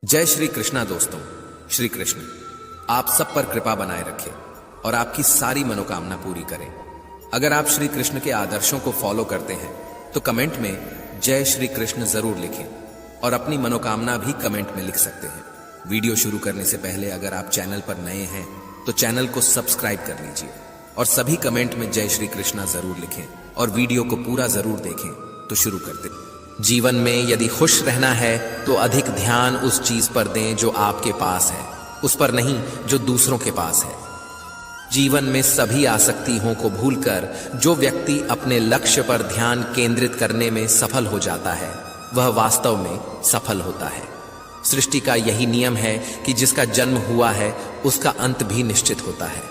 जय श्री कृष्णा दोस्तों। श्री कृष्ण आप सब पर कृपा बनाए रखे और आपकी सारी मनोकामना पूरी करें। अगर आप श्री कृष्ण के आदर्शों को फॉलो करते हैं तो कमेंट में जय श्री कृष्ण जरूर लिखें और अपनी मनोकामना भी कमेंट में लिख सकते हैं। वीडियो शुरू करने से पहले अगर आप चैनल पर नए हैं तो चैनल को सब्सक्राइब कर लीजिए और सभी कमेंट में जय श्री कृष्णा जरूर लिखें और वीडियो को पूरा जरूर देखें। तो शुरू करते हैं। जीवन में यदि खुश रहना है तो अधिक ध्यान उस चीज पर दें जो आपके पास है, उस पर नहीं जो दूसरों के पास है। जीवन में सभी आसक्तियों को भूलकर जो व्यक्ति अपने लक्ष्य पर ध्यान केंद्रित करने में सफल हो जाता है वह वास्तव में सफल होता है। सृष्टि का यही नियम है कि जिसका जन्म हुआ है उसका अंत भी निश्चित होता है।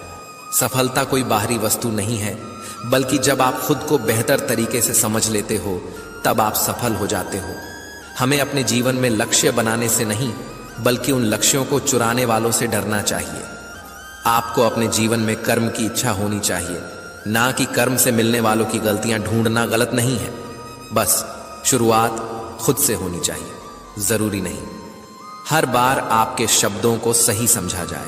सफलता कोई बाहरी वस्तु नहीं है, बल्कि जब आप खुद को बेहतर तरीके से समझ लेते हो तब आप सफल हो जाते हो। हमें अपने जीवन में लक्ष्य बनाने से नहीं बल्कि उन लक्ष्यों को चुराने वालों से डरना चाहिए। आपको अपने जीवन में कर्म की इच्छा होनी चाहिए, ना कि कर्म से मिलने वालों की गलतियां ढूंढना गलत नहीं है। बस शुरुआत खुद से होनी चाहिए, जरूरी नहीं हर बार आपके शब्दों को सही समझा जाए।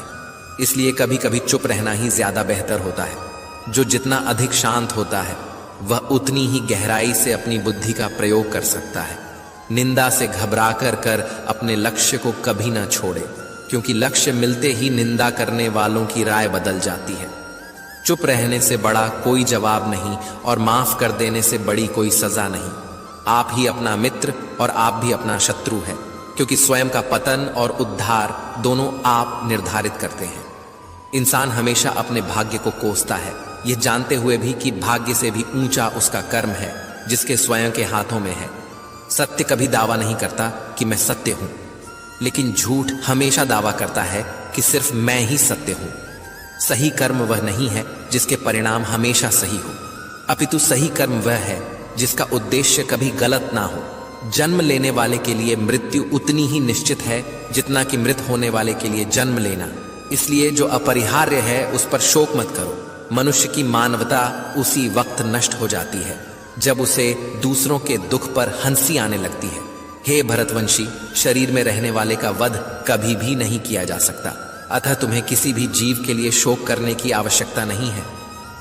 इसलिए कभी कभी चुप रहना ही ज्यादा बेहतर होता है। जो जितना अधिक शांत होता है वह उतनी ही गहराई से अपनी बुद्धि का प्रयोग कर सकता है। निंदा से घबरा कर अपने लक्ष्य को कभी ना छोड़े, क्योंकि लक्ष्य मिलते ही निंदा करने वालों की राय बदल जाती है। चुप रहने से बड़ा कोई जवाब नहीं और माफ कर देने से बड़ी कोई सजा नहीं। आप ही अपना मित्र और आप भी अपना शत्रु है, क्योंकि स्वयं का पतन और उद्धार दोनों आप निर्धारित करते हैं। इंसान हमेशा अपने भाग्य को कोसता है, यह जानते हुए भी कि भाग्य से भी ऊंचा उसका कर्म है जिसके स्वयं के हाथों में है। सत्य कभी दावा नहीं करता कि मैं सत्य हूं, लेकिन झूठ हमेशा दावा करता है कि सिर्फ मैं ही सत्य हूं। सही कर्म वह नहीं है जिसके परिणाम हमेशा सही हो, अपितु सही कर्म वह है जिसका उद्देश्य कभी गलत ना हो। जन्म लेने वाले के लिए मृत्यु उतनी ही निश्चित है जितना कि मृत होने वाले के लिए जन्म लेना। इसलिए जो अपरिहार्य है उस पर शोक मत करो। मनुष्य की मानवता उसी वक्त नष्ट हो जाती है जब उसे दूसरों के दुख पर हंसी आने लगती है। हे भरतवंशी, शरीर में रहने वाले का वध कभी भी नहीं किया जा सकता, अतः तुम्हें किसी भी जीव के लिए शोक करने की आवश्यकता नहीं है।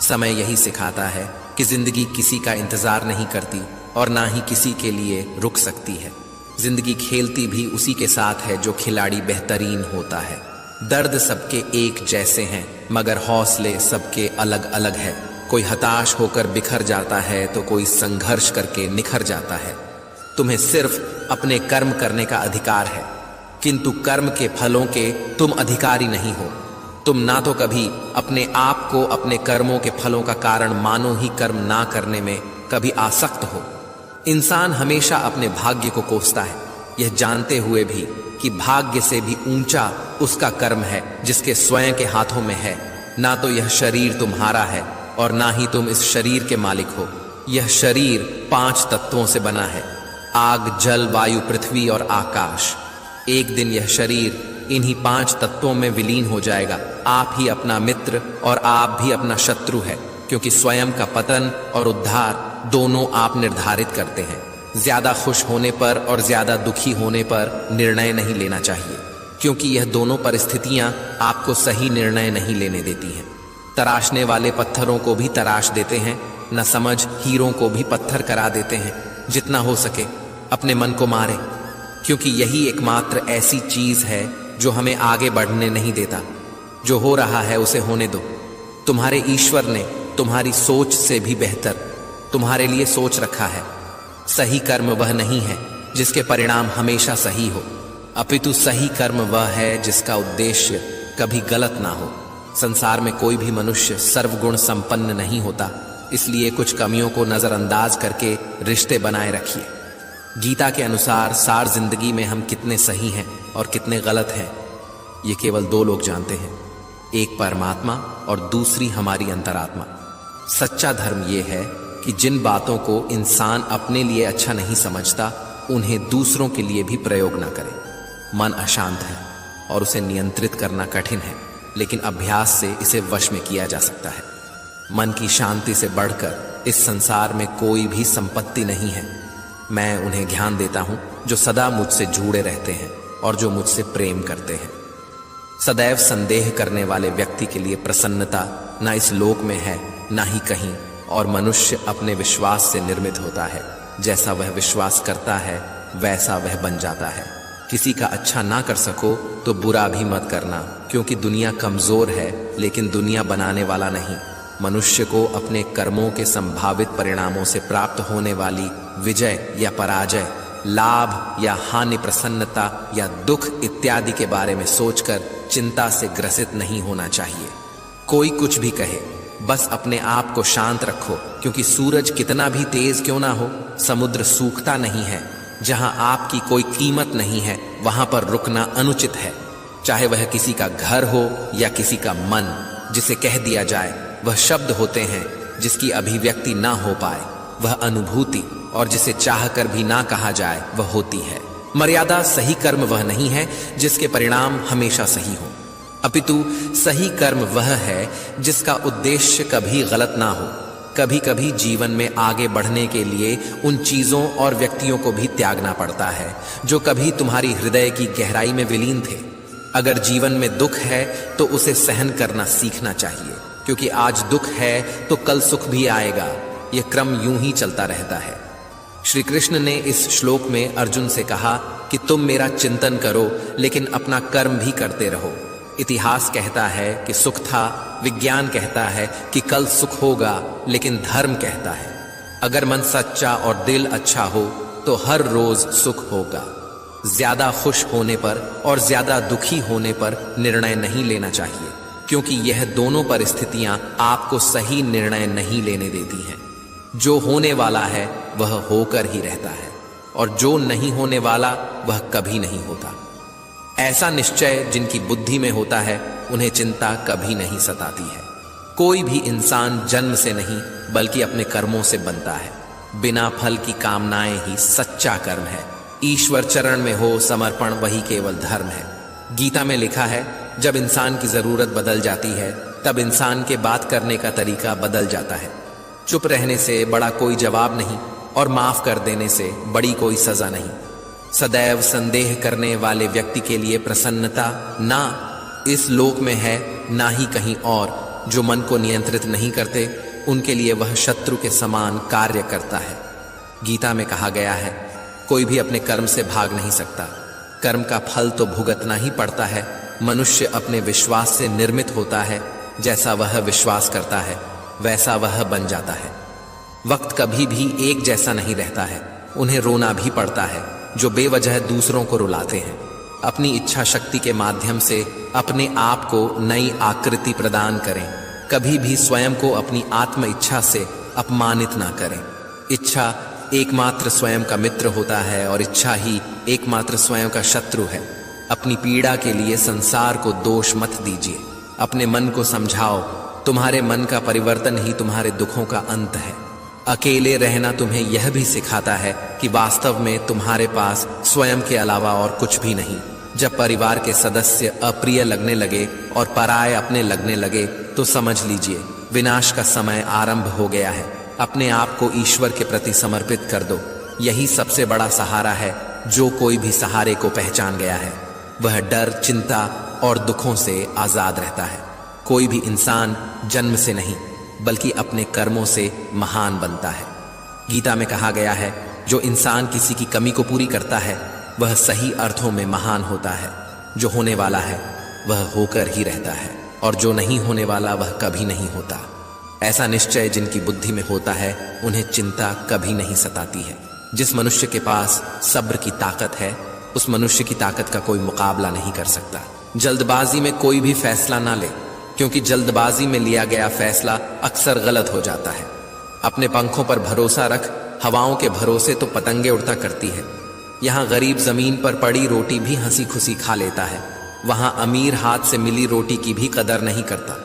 समय यही सिखाता है कि जिंदगी किसी का इंतजार नहीं करती और ना ही किसी के लिए रुक सकती है। जिंदगी खेलती भी उसी के साथ है जो खिलाड़ी बेहतरीन होता है। दर्द सबके एक जैसे हैं मगर हौसले सबके अलग अलग है। कोई हताश होकर बिखर जाता है तो कोई संघर्ष करके निखर जाता है। तुम्हें सिर्फ अपने कर्म करने का अधिकार है, किंतु कर्म के फलों के तुम अधिकारी नहीं हो। तुम ना तो कभी अपने आप को अपने कर्मों के फलों का कारण मानो ही कर्म ना करने में कभी आसक्त हो। इंसान हमेशा अपने भाग्य को कोसता है, यह जानते हुए भी कि भाग्य से भी ऊंचा उसका कर्म है जिसके स्वयं के हाथों में है। ना तो यह शरीर तुम्हारा है और ना ही तुम इस शरीर के मालिक हो। यह शरीर 5 तत्वों से बना है, आग, जल, वायु, पृथ्वी और आकाश। एक दिन यह शरीर इन्हीं 5 तत्वों में विलीन हो जाएगा। आप ही अपना मित्र और आप भी अपना शत्रु है, क्योंकि स्वयं का पतन और उद्धार दोनों आप निर्धारित करते हैं। ज्यादा खुश होने पर और ज्यादा दुखी होने पर निर्णय नहीं लेना चाहिए, क्योंकि यह दोनों परिस्थितियां आपको सही निर्णय नहीं लेने देती हैं। तराशने वाले पत्थरों को भी तराश देते हैं, न समझ हीरों को भी पत्थर करा देते हैं। जितना हो सके अपने मन को मारे, क्योंकि यही एकमात्र ऐसी चीज है जो हमें आगे बढ़ने नहीं देता। जो हो रहा है उसे होने दो। तुम्हारे ईश्वर ने तुम्हारी सोच से भी बेहतर तुम्हारे लिए सोच रखा है। सही कर्म वह नहीं है जिसके परिणाम हमेशा सही हो, अपितु सही कर्म वह है जिसका उद्देश्य कभी गलत ना हो। संसार में कोई भी मनुष्य सर्वगुण संपन्न नहीं होता, इसलिए कुछ कमियों को नजरअंदाज करके रिश्ते बनाए रखिए। गीता के अनुसार सार जिंदगी में हम कितने सही हैं और कितने गलत हैं ये केवल 2 लोग जानते हैं, एक परमात्मा और दूसरी हमारी अंतरात्मा। सच्चा धर्म ये है कि जिन बातों को इंसान अपने लिए अच्छा नहीं समझता उन्हें दूसरों के लिए भी प्रयोग ना करे। मन अशांत है और उसे नियंत्रित करना कठिन है, लेकिन अभ्यास से इसे वश में किया जा सकता है। मन की शांति से बढ़कर इस संसार में कोई भी संपत्ति नहीं है। मैं उन्हें ज्ञान देता हूं जो सदा मुझसे जुड़े रहते हैं और जो मुझसे प्रेम करते हैं। सदैव संदेह करने वाले व्यक्ति के लिए प्रसन्नता ना इस लोक में है ना ही कहीं, और मनुष्य अपने विश्वास से निर्मित होता है। जैसा वह विश्वास करता है वैसा वह बन जाता है। किसी का अच्छा ना कर सको तो बुरा भी मत करना, क्योंकि दुनिया कमजोर है लेकिन दुनिया बनाने वाला नहीं। मनुष्य को अपने कर्मों के संभावित परिणामों से प्राप्त होने वाली विजय या पराजय, लाभ या हानि, प्रसन्नता या दुख इत्यादि के बारे में सोचकर चिंता से ग्रसित नहीं होना चाहिए। कोई कुछ भी कहे, बस अपने आप को शांत रखो, क्योंकि सूरज कितना भी तेज क्यों ना हो, समुद्र सूखता नहीं है। जहां आपकी कोई कीमत नहीं है वहां पर रुकना अनुचित है। चाहे वह किसी का घर हो या किसी का मन, जिसे कह दिया जाए वह शब्द होते हैं जिसकी अभिव्यक्ति ना हो पाए, वह अनुभूति, और जिसे चाहकर भी ना कहा जाए वह होती है। मर्यादा सही कर्म वह नहीं है जिसके परिणाम हमेशा सही हो, अपितु सही कर्म वह है जिसका उद्देश्य कभी गलत ना हो। कभी कभी जीवन में आगे बढ़ने के लिए उन चीजों और व्यक्तियों को भी त्यागना पड़ता है जो कभी तुम्हारी हृदय की गहराई में विलीन थे। अगर जीवन में दुख है तो उसे सहन करना सीखना चाहिए, क्योंकि आज दुख है तो कल सुख भी आएगा। यह क्रम यूं ही चलता रहता है। श्री कृष्ण ने इस श्लोक में अर्जुन से कहा कि तुम मेरा चिंतन करो लेकिन अपना कर्म भी करते रहो। इतिहास कहता है कि सुख था, विज्ञान कहता है कि कल सुख होगा, लेकिन धर्म कहता है अगर मन सच्चा और दिल अच्छा हो तो हर रोज सुख होगा। ज्यादा खुश होने पर और ज्यादा दुखी होने पर निर्णय नहीं लेना चाहिए, क्योंकि यह दोनों परिस्थितियां आपको सही निर्णय नहीं लेने देती हैं। जो होने वाला है वह होकर ही रहता है, और जो नहीं होने वाला वह कभी नहीं होता। ऐसा निश्चय जिनकी बुद्धि में होता है उन्हें चिंता कभी नहीं सताती है। कोई भी इंसान जन्म से नहीं बल्कि अपने कर्मों से बनता है। बिना फल की कामनाएं ही सच्चा कर्म है। ईश्वर चरण में हो समर्पण वही केवल धर्म है। गीता में लिखा है, जब इंसान की जरूरत बदल जाती है तब इंसान के बात करने का तरीका बदल जाता है। चुप रहने से बड़ा कोई जवाब नहीं, और माफ कर देने से बड़ी कोई सजा नहीं। सदैव संदेह करने वाले व्यक्ति के लिए प्रसन्नता ना इस लोक में है ना ही कहीं और। जो मन को नियंत्रित नहीं करते उनके लिए वह शत्रु के समान कार्य करता है। गीता में कहा गया है, कोई भी अपने कर्म से भाग नहीं सकता। कर्म का फल तो भुगतना ही पड़ता है। मनुष्य अपने विश्वास से निर्मित होता है। जैसा वह विश्वास करता है वैसा वह बन जाता है। वक्त कभी भी एक जैसा नहीं रहता है। उन्हें रोना भी पड़ता है जो बेवजह दूसरों को रुलाते हैं। अपनी इच्छा शक्ति के माध्यम से अपने आप को नई आकृति प्रदान करें। कभी भी स्वयं को अपनी आत्म इच्छा से अपमानित ना करें। इच्छा एकमात्र स्वयं का मित्र होता है और इच्छा ही एकमात्र स्वयं का शत्रु है। अपनी पीड़ा के लिए संसार को दोष मत दीजिए। अपने मन को समझाओ, तुम्हारे मन का परिवर्तन ही तुम्हारे दुखों का अंत है। अकेले रहना तुम्हें यह भी सिखाता है कि वास्तव में तुम्हारे पास स्वयं के अलावा और कुछ भी नहीं। जब परिवार के सदस्य अप्रिय लगने लगे और पराये अपने लगने लगे तो समझ लीजिए विनाश का समय आरंभ हो गया है। अपने आप को ईश्वर के प्रति समर्पित कर दो। यही सबसे बड़ा सहारा है। जो कोई भी सहारे को पहचान गया है वह डर, चिंता और दुखों से आजाद रहता है। कोई भी इंसान जन्म से नहीं बल्कि अपने कर्मों से महान बनता है। गीता में कहा गया है, जो इंसान किसी की कमी को पूरी करता है वह सही अर्थों में महान होता है। जो होने वाला है वह होकर ही रहता है, और जो नहीं होने वाला वह कभी नहीं होता। ऐसा निश्चय जिनकी बुद्धि में होता है उन्हें चिंता कभी नहीं सताती है। जिस मनुष्य के पास सब्र की ताकत है उस मनुष्य की ताकत का कोई मुकाबला नहीं कर सकता। जल्दबाजी में कोई भी फैसला ना ले, क्योंकि जल्दबाजी में लिया गया फैसला अक्सर गलत हो जाता है। अपने पंखों पर भरोसा रख, हवाओं के भरोसे तो पतंगे उड़ता करती है। यहाँ गरीब जमीन पर पड़ी रोटी भी हंसी खुशी खा लेता है, वहां अमीर हाथ से मिली रोटी की भी कदर नहीं करता।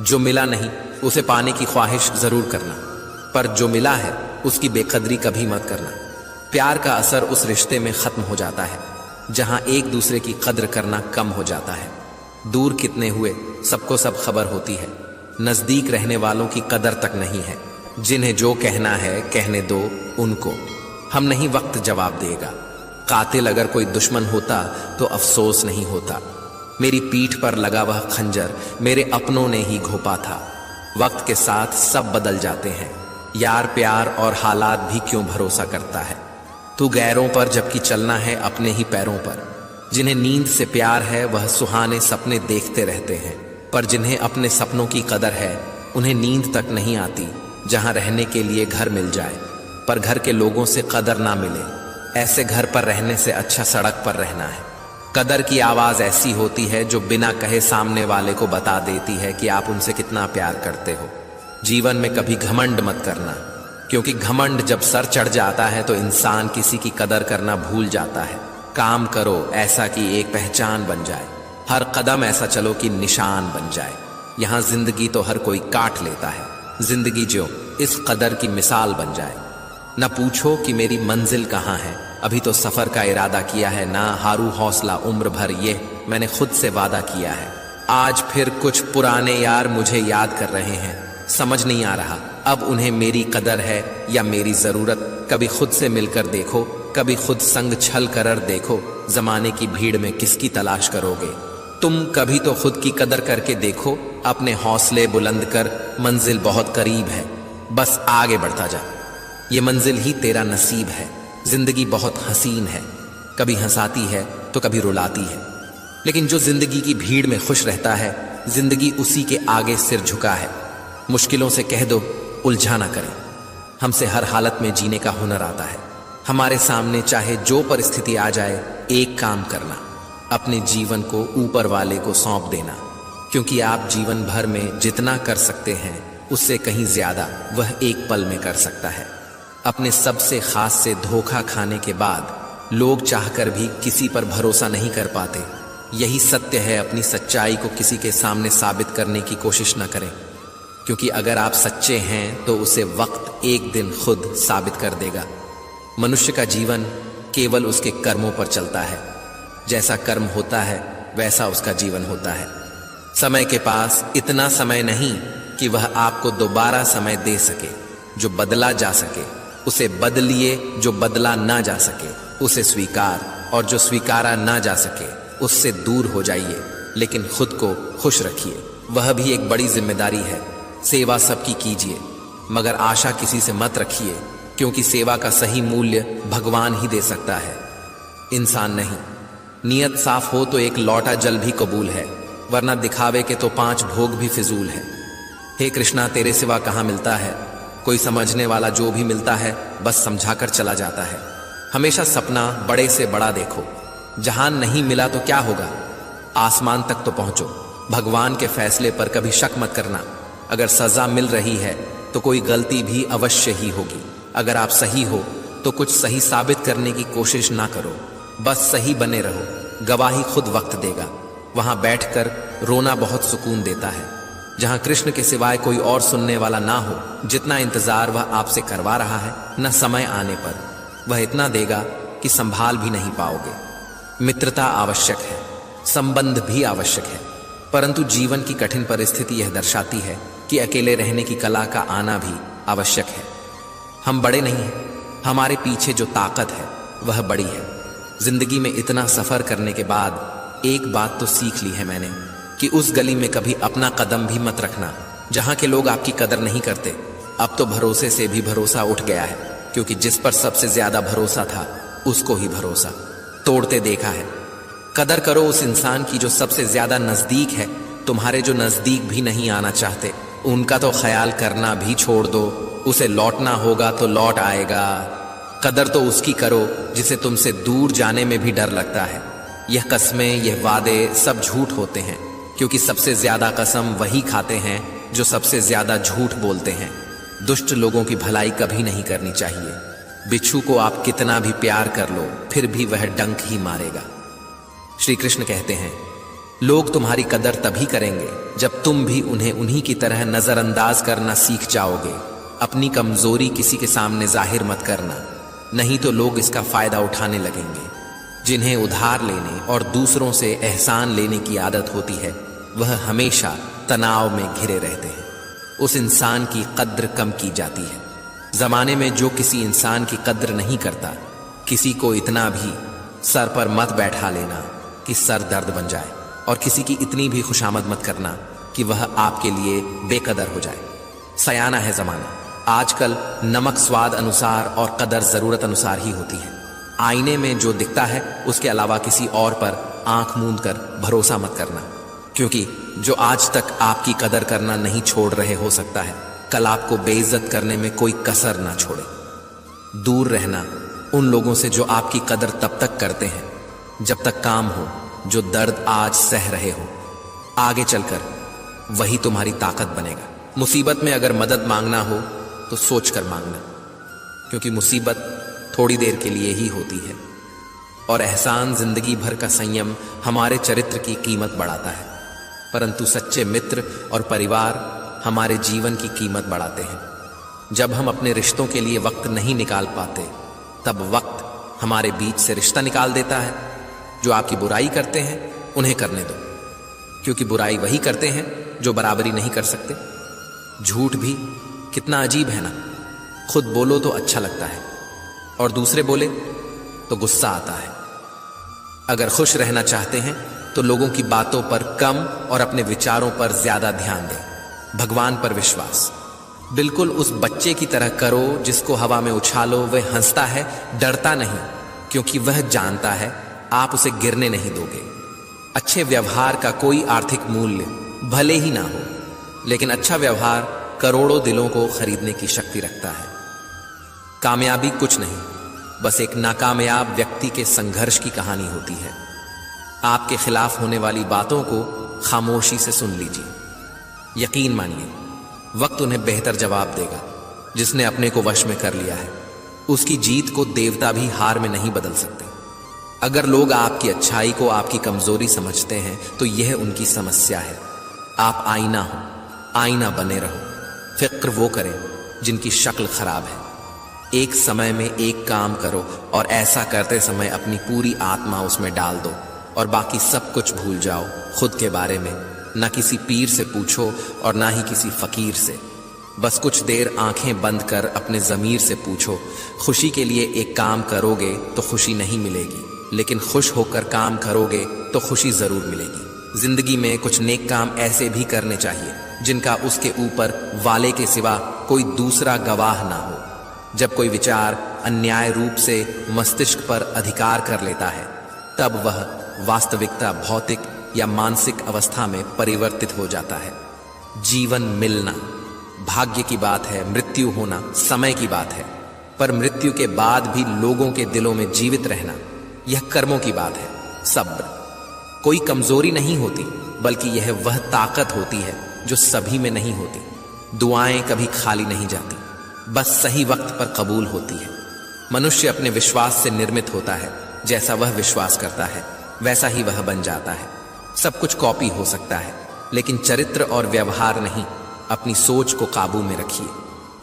जो मिला नहीं उसे पाने की ख्वाहिश जरूर करना, पर जो मिला है उसकी बेकदरी कभी मत करना। प्यार का असर उस रिश्ते में खत्म हो जाता है जहां एक दूसरे की कद्र करना कम हो जाता है। दूर कितने हुए सबको सब खबर होती है, नजदीक रहने वालों की कदर तक नहीं है। जिन्हें जो कहना है कहने दो उनको, हम नहीं वक्त जवाब देगा। कातिल अगर कोई दुश्मन होता तो अफसोस नहीं होता। मेरी पीठ पर लगा वह खंजर मेरे अपनों ने ही घोंपा था। वक्त के साथ सब बदल जाते हैं, यार प्यार और हालात भी क्यों भरोसा करता है। तू गैरों पर जबकि चलना है अपने ही पैरों पर। जिन्हें नींद से प्यार है वह सुहाने सपने देखते रहते हैं, पर जिन्हें अपने सपनों की कदर है उन्हें नींद तक नहीं आती। जहां रहने के लिए घर मिल जाए पर घर के लोगों से कदर ना मिले, ऐसे घर पर रहने से अच्छा सड़क पर रहना है। कदर की आवाज ऐसी होती है जो बिना कहे सामने वाले को बता देती है कि आप उनसे कितना प्यार करते हो। जीवन में कभी घमंड मत करना, क्योंकि घमंड जब सर चढ़ जाता है तो इंसान किसी की कदर करना भूल जाता है। काम करो ऐसा कि एक पहचान बन जाए, हर कदम ऐसा चलो कि निशान बन जाए। यहाँ जिंदगी तो हर कोई काट लेता है, जिंदगी जो इस कदर की मिसाल बन जाए। न पूछो कि मेरी मंजिल कहाँ है, अभी तो सफर का इरादा किया है। ना हारू हौसला उम्र भर, ये मैंने खुद से वादा किया है। आज फिर कुछ पुराने यार मुझे याद कर रहे हैं, समझ नहीं आ रहा अब उन्हें मेरी कदर है या मेरी जरूरत। कभी खुद से मिलकर देखो, कभी खुद संग छल कर देखो। जमाने की भीड़ में किसकी तलाश करोगे? तुम कभी तो खुद की कदर करके देखो। अपने हौसले बुलंद कर, मंजिल बहुत करीब है, बस आगे बढ़ता जा। ये मंजिल ही तेरा नसीब है। जिंदगी बहुत हसीन है, कभी हंसाती है तो कभी रुलाती है, लेकिन जो जिंदगी की भीड़ में खुश रहता है, जिंदगी उसी के आगे सिर झुका है। मुश्किलों से कह दो उलझा ना करें, हमसे हर हालत में जीने का हुनर आता है। हमारे सामने चाहे जो परिस्थिति आ जाए, एक काम करना, अपने जीवन को ऊपर वाले को सौंप देना, क्योंकि आप जीवन भर में जितना कर सकते हैं उससे कहीं ज्यादा वह एक पल में कर सकता है। अपने सबसे खास से धोखा खाने के बाद लोग चाहकर भी किसी पर भरोसा नहीं कर पाते। यही सत्य है, अपनी सच्चाई को किसी के सामने साबित करने की कोशिश न करें, क्योंकि अगर आप सच्चे हैं तो उसे वक्त एक दिन खुद साबित कर देगा। मनुष्य का जीवन केवल उसके कर्मों पर चलता है, जैसा कर्म होता है वैसा उसका जीवन होता है। समय के पास इतना समय नहीं कि वह आपको दोबारा समय दे सके। जो बदला जा सके उसे बदलिए, जो बदला ना जा सके उसे स्वीकार, और जो स्वीकारा ना जा सके उससे दूर हो जाइए, लेकिन खुद को खुश रखिए। वह भी एक बड़ी जिम्मेदारी है। सेवा सबकी कीजिए, मगर आशा किसी से मत रखिए, क्योंकि सेवा का सही मूल्य भगवान ही दे सकता है, इंसान नहीं। नियत साफ हो तो एक लौटा जल भी कबूल है, वरना दिखावे के तो 5 भोग भी फिजूल है। हे कृष्णा, तेरे सिवा कहाँ मिलता है कोई समझने वाला? जो भी मिलता है बस समझाकर चला जाता है। हमेशा सपना बड़े से बड़ा देखो। जहां नहीं मिला तो क्या होगा, आसमान तक तो पहुंचो। भगवान के फैसले पर कभी शक मत करना। अगर सजा मिल रही है तो कोई गलती भी अवश्य ही होगी। अगर आप सही हो तो कुछ सही साबित करने की कोशिश ना करो, बस सही बने रहो। गवाही खुद वक्त देगा। वहां बैठकर रोना बहुत सुकून देता है। जहां कृष्ण के सिवाय कोई और सुनने वाला ना हो, जितना इंतजार वह आपसे करवा रहा है, न समय आने पर वह इतना देगा कि संभाल भी नहीं पाओगे। मित्रता आवश्यक है, संबंध भी आवश्यक है, परंतु जीवन की कठिन परिस्थिति यह दर्शाती है कि अकेले रहने की कला का आना भी आवश्यक है। हम बड़े नहीं हैं, हमारे पीछे जो ताकत है वह बड़ी है। जिंदगी में इतना सफर करने के बाद एक बात तो सीख ली है मैंने, कि उस गली में कभी अपना कदम भी मत रखना जहां के लोग आपकी कदर नहीं करते। अब तो भरोसे से भी भरोसा उठ गया है, क्योंकि जिस पर सबसे ज्यादा भरोसा था उसको ही भरोसा तोड़ते देखा है। कदर करो उस इंसान की जो सबसे ज्यादा नजदीक है। तुम्हारे जो नजदीक भी नहीं आना चाहते, उनका तो ख्याल करना भी छोड़ दो। उसे लौटना होगा तो लौट आएगा। कदर तो उसकी करो जिसे तुमसे दूर जाने में भी डर लगता है। यह कस्में, यह वादे सब झूठ होते हैं, क्योंकि सबसे ज्यादा कसम वही खाते हैं जो सबसे ज्यादा झूठ बोलते हैं। दुष्ट लोगों की भलाई कभी नहीं करनी चाहिए। बिच्छू को आप कितना भी प्यार कर लो, फिर भी वह डंक ही मारेगा। श्री कृष्ण कहते हैं, लोग तुम्हारी कदर तभी करेंगे जब तुम भी उन्हें उन्हीं की तरह नजरअंदाज करना सीख जाओगे। अपनी कमजोरी किसी के सामने जाहिर मत करना, नहीं तो लोग इसका फायदा उठाने लगेंगे। जिन्हें उधार लेने और दूसरों से एहसान लेने की आदत होती है, वह हमेशा तनाव में घिरे रहते हैं। उस इंसान की कद्र कम की जाती है। जमाने में जो किसी इंसान की कद्र नहीं करता, किसी को इतना भी सर पर मत बैठा लेना कि सर दर्द बन जाए, और किसी की इतनी भी खुशामद मत करना कि वह आपके लिए बेकदर हो जाए। सयाना है जमाना, आजकल नमक स्वाद अनुसार और कदर जरूरत अनुसार ही होती है। आईने में जो दिखता है उसके अलावा किसी और पर आंख मूंद कर भरोसा मत करना, क्योंकि जो आज तक आपकी कदर करना नहीं छोड़ रहे हो सकता है कल आपको बेइज्जत करने में कोई कसर ना छोड़े। दूर रहना उन लोगों से जो आपकी कदर तब तक करते हैं जब तक काम हो जो दर्द आज सह रहे हो। आगे चलकर वही तुम्हारी ताकत बनेगा। मुसीबत में अगर मदद मांगना हो तो सोच कर मांगना, क्योंकि मुसीबत थोड़ी देर के लिए ही होती है, और एहसान जिंदगी भर का संयम हमारे चरित्र की कीमत बढ़ाता है। परंतु सच्चे मित्र और परिवार हमारे जीवन की कीमत बढ़ाते हैं। जब हम अपने रिश्तों के लिए वक्त नहीं निकाल पाते, तब वक्त हमारे बीच से रिश्ता निकाल देता है। जो आपकी बुराई करते हैं उन्हें करने दो, क्योंकि बुराई वही करते हैं जो बराबरी नहीं कर सकते। झूठ भी कितना अजीब है ना, खुद बोलो तो अच्छा लगता है और दूसरे बोले तो गुस्सा आता है। अगर खुश रहना चाहते हैं तो लोगों की बातों पर कम और अपने विचारों पर ज्यादा ध्यान दें। भगवान पर विश्वास बिल्कुल उस बच्चे की तरह करो जिसको हवा में उछालो वह हंसता है, डरता नहीं, क्योंकि वह जानता है आप उसे गिरने नहीं दोगे। अच्छे व्यवहार का कोई आर्थिक मूल्य भले ही ना हो, लेकिन अच्छा व्यवहार करोड़ों दिलों को खरीदने की शक्ति रखता है। कामयाबी कुछ नहीं, बस एक नाकामयाब व्यक्ति के संघर्ष की कहानी होती है। आपके खिलाफ होने वाली बातों को खामोशी से सुन लीजिए। यकीन मानिए, वक्त उन्हें बेहतर जवाब देगा। जिसने अपने को वश में कर लिया है, उसकी जीत को देवता भी हार में नहीं बदल सकते। अगर लोग आपकी अच्छाई को आपकी कमजोरी समझते हैं तो यह उनकी समस्या है। आप आईना हो, आईना बने रहो। फिक्र वो करें जिनकी शक्ल खराब है। एक समय में एक काम करो और ऐसा करते समय अपनी पूरी आत्मा उसमें डाल दो और बाकी सब कुछ भूल जाओ। खुद के बारे में ना किसी पीर से पूछो और ना ही किसी फकीर से। बस कुछ देर आंखें बंद कर अपने ज़मीर से पूछो, खुशी के लिए एक काम करोगे तो खुशी नहीं मिलेगी, लेकिन खुश होकर काम करोगे तो खुशी जरूर मिलेगी। जिंदगी में कुछ नेक काम ऐसे भी करने चाहिए जिनका उसके ऊपर वाले के सिवा कोई दूसरा गवाह ना हो। जब कोई विचार अन्याय रूप से मस्तिष्क पर अधिकार कर लेता है, तब वह वास्तविकता भौतिक या मानसिक अवस्था में परिवर्तित हो जाता है। जीवन मिलना भाग्य की बात है, मृत्यु होना समय की बात है, पर मृत्यु के बाद भी लोगों के दिलों में जीवित रहना यह कर्मों की बात है। सब्र कोई कमजोरी नहीं होती, बल्कि यह वह ताकत होती है जो सभी में नहीं होती। दुआएं कभी खाली नहीं जाती, बस सही वक्त पर कबूल होती है। मनुष्य अपने विश्वास से निर्मित होता है। जैसा वह विश्वास करता है वैसा ही वह बन जाता है। सब कुछ कॉपी हो सकता है, लेकिन चरित्र और व्यवहार नहीं। अपनी सोच को काबू में रखिए,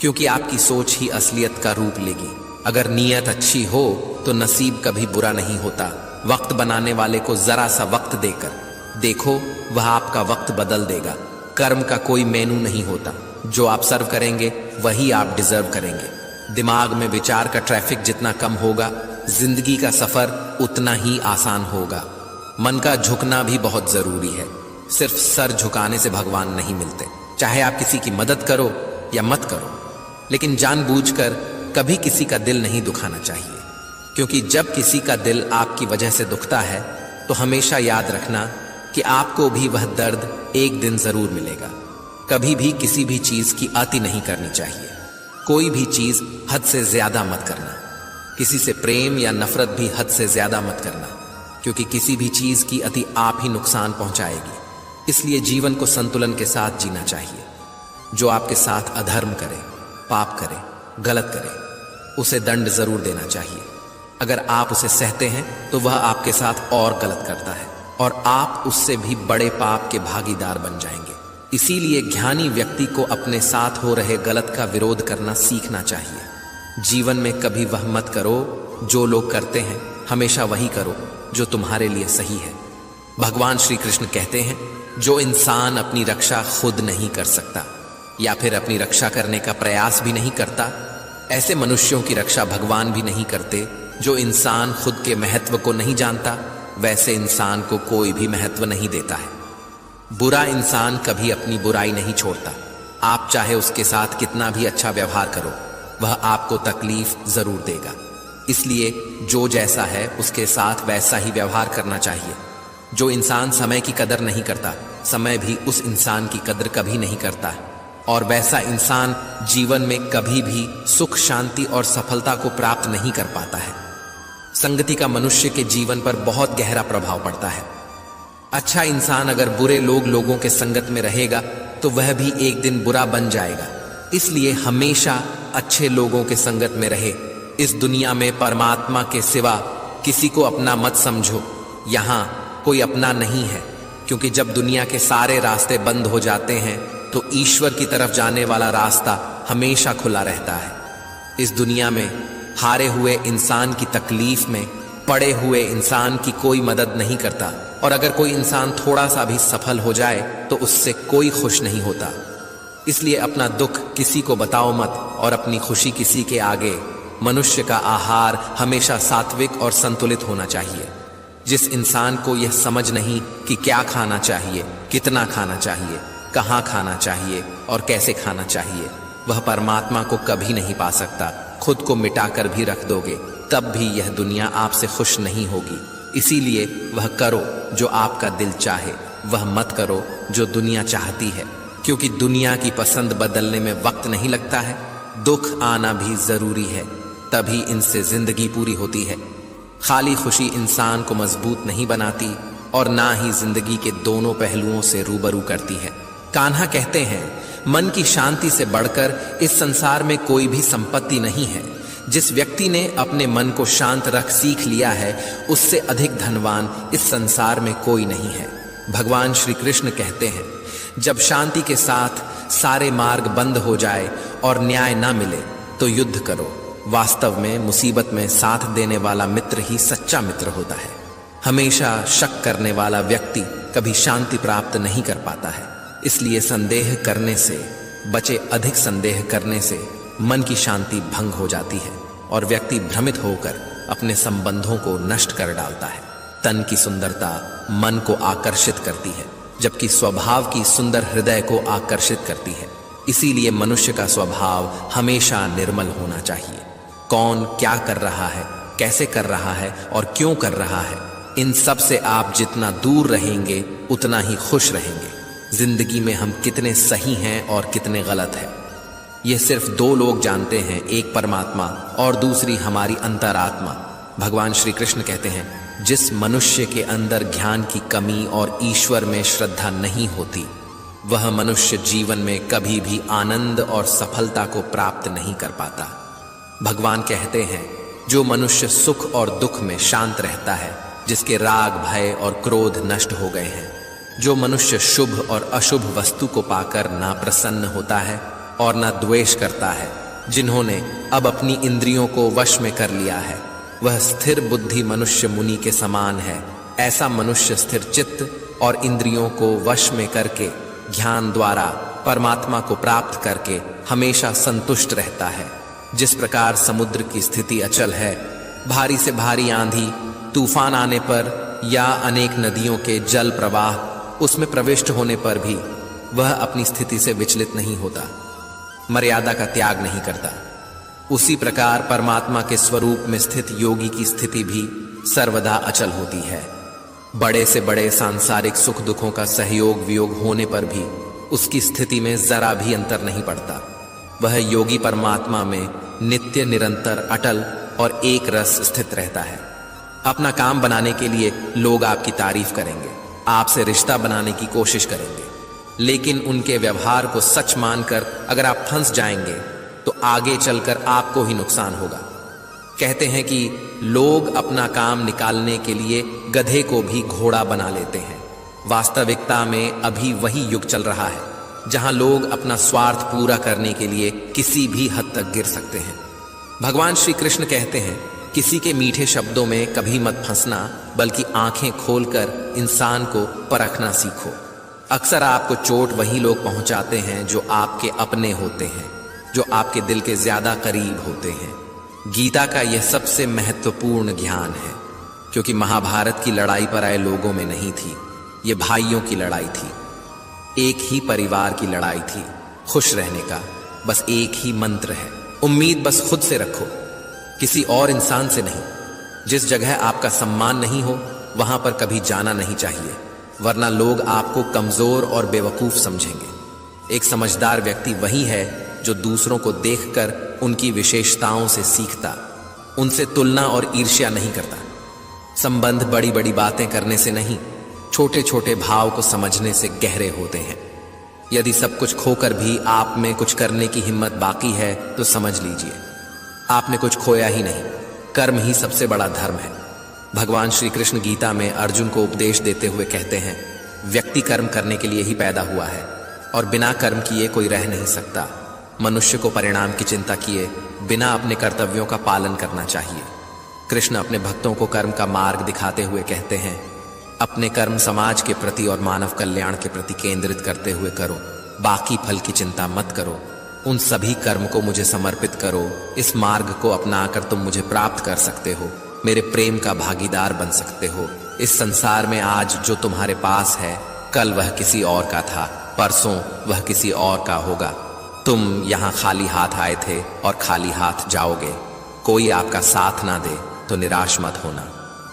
क्योंकि आपकी सोच ही असलियत का रूप लेगी। अगर नीयत अच्छी हो तो नसीब कभी बुरा नहीं होता। वक्त बनाने वाले को जरा सा वक्त देकर देखो, वह आपका वक्त बदल देगा। कर्म का कोई मेनू नहीं होता, जो आप सर्व करेंगे वही आप डिजर्व करेंगे। दिमाग में विचार का ट्रैफिक जितना कम होगा, जिंदगी का सफर उतना ही आसान होगा। मन का झुकना भी बहुत जरूरी है। सिर्फ सर झुकाने से भगवान नहीं मिलते। चाहे आप किसी की मदद करो या मत करो, लेकिन जानबूझकर कभी किसी का दिल नहीं दुखाना चाहिए, क्योंकि जब किसी का दिल आपकी वजह से दुखता है तो हमेशा याद रखना कि आपको भी वह दर्द एक दिन जरूर मिलेगा। कभी भी किसी भी चीज की अति नहीं करनी चाहिए। कोई भी चीज हद से ज्यादा मत करना। किसी से प्रेम या नफरत भी हद से ज्यादा मत करना, क्योंकि किसी भी चीज की अति आप ही नुकसान पहुंचाएगी। इसलिए जीवन को संतुलन के साथ जीना चाहिए। जो आपके साथ अधर्म करे, पाप करे, गलत करे, उसे दंड जरूर देना चाहिए। अगर आप उसे सहते हैं तो वह आपके साथ और गलत करता है और आप उससे भी बड़े पाप के भागीदार बन जाएंगे। इसीलिए ज्ञानी व्यक्ति को अपने साथ हो रहे गलत का विरोध करना सीखना चाहिए। जीवन में कभी वह मत करो जो लोग करते हैं, हमेशा वही करो जो तुम्हारे लिए सही है। भगवान श्री कृष्ण कहते हैं, जो इंसान अपनी रक्षा खुद नहीं कर सकता या फिर अपनी रक्षा करने का प्रयास भी नहीं करता, ऐसे मनुष्यों की रक्षा भगवान भी नहीं करते जो इंसान खुद के महत्व को नहीं जानता, वैसे इंसान को कोई भी महत्व नहीं देता है। बुरा इंसान कभी अपनी बुराई नहीं छोड़ता। आप चाहे उसके साथ कितना भी अच्छा व्यवहार करो, वह आपको तकलीफ जरूर देगा। इसलिए जो जैसा है उसके साथ वैसा ही व्यवहार करना चाहिए। जो इंसान समय की कदर नहीं करता, समय भी उस इंसान की कदर कभी नहीं करता है, और वैसा इंसान जीवन में कभी भी सुख, शांति और सफलता को प्राप्त नहीं कर पाता है। संगति का मनुष्य के जीवन पर बहुत गहरा प्रभाव पड़ता है। अच्छा इंसान अगर बुरे लोगों के संगत में रहेगा तो वह भी एक दिन बुरा बन जाएगा। इसलिए हमेशा अच्छे लोगों के संगत में रहे। इस दुनिया में परमात्मा के सिवा किसी को अपना मत समझो। यहाँ कोई अपना नहीं है, क्योंकि जब दुनिया के सारे रास्ते बंद हो जाते हैं तो ईश्वर की तरफ जाने वाला रास्ता हमेशा खुला रहता है। इस दुनिया में हारे हुए इंसान की तकलीफ में पड़े हुए इंसान की कोई मदद नहीं करता, और अगर कोई इंसान थोड़ा सा भी सफल हो जाए तो उससे कोई खुश नहीं होता। इसलिए अपना दुख किसी को बताओ मत और अपनी खुशी किसी के आगे। मनुष्य का आहार हमेशा सात्विक और संतुलित होना चाहिए। जिस इंसान को यह समझ नहीं कि क्या खाना चाहिए, कितना खाना चाहिए, कहाँ खाना चाहिए और कैसे खाना चाहिए, वह परमात्मा को कभी नहीं पा सकता। खुद को मिटाकर भी रख दोगे तब भी यह दुनिया आपसे खुश नहीं होगी। इसीलिए वह करो जो आपका दिल चाहे, वह मत करो जो दुनिया चाहती है, क्योंकि दुनिया की पसंद बदलने में वक्त नहीं लगता है। दुख आना भी जरूरी है, तभी इनसे जिंदगी पूरी होती है। खाली खुशी इंसान को मजबूत नहीं बनाती और ना ही जिंदगी के दोनों पहलुओं से रूबरू करती है। कान्हा कहते हैं, मन की शांति से बढ़कर इस संसार में कोई भी संपत्ति नहीं है। जिस व्यक्ति ने अपने मन को शांत रख सीख लिया है, उससे अधिक धनवान इस संसार में कोई नहीं है। भगवान श्री कृष्ण कहते हैं, जब शांति के साथ सारे मार्ग बंद हो जाए और न्याय ना मिले तो युद्ध करो। वास्तव में मुसीबत में साथ देने वाला मित्र ही सच्चा मित्र होता है। हमेशा शक करने वाला व्यक्ति कभी शांति प्राप्त नहीं कर पाता है। इसलिए संदेह करने से बचे। अधिक संदेह करने से मन की शांति भंग हो जाती है और व्यक्ति भ्रमित होकर अपने संबंधों को नष्ट कर डालता है। तन की सुंदरता मन को आकर्षित करती है, जबकि स्वभाव की सुंदर हृदय को आकर्षित करती है। इसीलिए मनुष्य का स्वभाव हमेशा निर्मल होना चाहिए। कौन क्या कर रहा है, कैसे कर रहा है और क्यों कर रहा है, इन सब से आप जितना दूर रहेंगे उतना ही खुश रहेंगे। जिंदगी में हम कितने सही हैं और कितने गलत हैं, ये सिर्फ दो लोग जानते हैं, एक परमात्मा और दूसरी हमारी अंतरात्मा। भगवान श्री कृष्ण कहते हैं, जिस मनुष्य के अंदर ज्ञान की कमी और ईश्वर में श्रद्धा नहीं होती, वह मनुष्य जीवन में कभी भी आनंद और सफलता को प्राप्त नहीं कर पाता। भगवान कहते हैं, जो मनुष्य सुख और दुख में शांत रहता है, जिसके राग, भय और क्रोध नष्ट हो गए हैं, जो मनुष्य शुभ और अशुभ वस्तु को पाकर ना प्रसन्न होता है और ना द्वेष करता है, जिन्होंने अब अपनी इंद्रियों को वश में कर लिया है, वह स्थिर बुद्धि मनुष्य मुनि के समान है। ऐसा मनुष्य स्थिर चित्त और इंद्रियों को वश में करके ज्ञान द्वारा परमात्मा को प्राप्त करके हमेशा संतुष्ट रहता है। जिस प्रकार समुद्र की स्थिति अचल है, भारी से भारी आंधी तूफान आने पर या अनेक नदियों के जल प्रवाह उसमें प्रविष्ट होने पर भी वह अपनी स्थिति से विचलित नहीं होता, मर्यादा का त्याग नहीं करता, उसी प्रकार परमात्मा के स्वरूप में स्थित योगी की स्थिति भी सर्वदा अचल होती है। बड़े से बड़े सांसारिक सुख दुखों का सहयोग वियोग होने पर भी उसकी स्थिति में जरा भी अंतर नहीं पड़ता। वह योगी परमात्मा में नित्य निरंतर अटल और एक रस स्थित रहता है। अपना काम बनाने के लिए लोग आपकी तारीफ करेंगे, आपसे रिश्ता बनाने की कोशिश करेंगे, लेकिन उनके व्यवहार को सच मानकर अगर आप फंस जाएंगे तो आगे चलकर आपको ही नुकसान होगा। कहते हैं कि लोग अपना काम निकालने के लिए गधे को भी घोड़ा बना लेते हैं। वास्तविकता में अभी वही युग चल रहा है जहां लोग अपना स्वार्थ पूरा करने के लिए किसी भी हद तक गिर सकते हैं। भगवान श्री कृष्ण कहते हैं, किसी के मीठे शब्दों में कभी मत फंसना, बल्कि आंखें खोलकर इंसान को परखना सीखो। अक्सर आपको चोट वही लोग पहुंचाते हैं जो आपके अपने होते हैं, जो आपके दिल के ज्यादा करीब होते हैं। गीता का यह सबसे महत्वपूर्ण ज्ञान है, क्योंकि महाभारत की लड़ाई पर आए लोगों में नहीं थी, ये भाइयों की लड़ाई थी। एक ही परिवार की लड़ाई थी। खुश रहने का बस एक ही मंत्र है, उम्मीद बस खुद से रखो, किसी और इंसान से नहीं। जिस जगह आपका सम्मान नहीं हो वहां पर कभी जाना नहीं चाहिए, वरना लोग आपको कमजोर और बेवकूफ समझेंगे। एक समझदार व्यक्ति वही है जो दूसरों को देखकर उनकी विशेषताओं से सीखता, उनसे तुलना और ईर्ष्या नहीं करता। संबंध बड़ी बड़ी बातें करने से नहीं, छोटे छोटे भाव को समझने से गहरे होते हैं। यदि सब कुछ खोकर भी आप में कुछ करने की हिम्मत बाकी है तो समझ लीजिए आपने कुछ खोया ही नहीं। कर्म ही सबसे बड़ा धर्म है। भगवान श्री कृष्ण गीता में अर्जुन को उपदेश देते हुए कहते हैं, व्यक्ति कर्म करने के लिए ही पैदा हुआ है और बिना कर्म किए कोई रह नहीं सकता। मनुष्य को परिणाम की चिंता किए बिना अपने कर्तव्यों का पालन करना चाहिए। कृष्ण अपने भक्तों को कर्म का मार्ग दिखाते हुए कहते हैं, अपने कर्म समाज के प्रति और मानव कल्याण के प्रति केंद्रित करते हुए करो, बाकी फल की चिंता मत करो। उन सभी कर्म को मुझे समर्पित करो। इस मार्ग को अपनाकर तुम मुझे प्राप्त कर सकते हो, मेरे प्रेम का भागीदार बन सकते हो। इस संसार में आज जो तुम्हारे पास है, कल वह किसी और का था, परसों वह किसी और का होगा। तुम यहाँ खाली हाथ आए थे और खाली हाथ जाओगे। कोई आपका साथ ना दे तो निराश मत होना,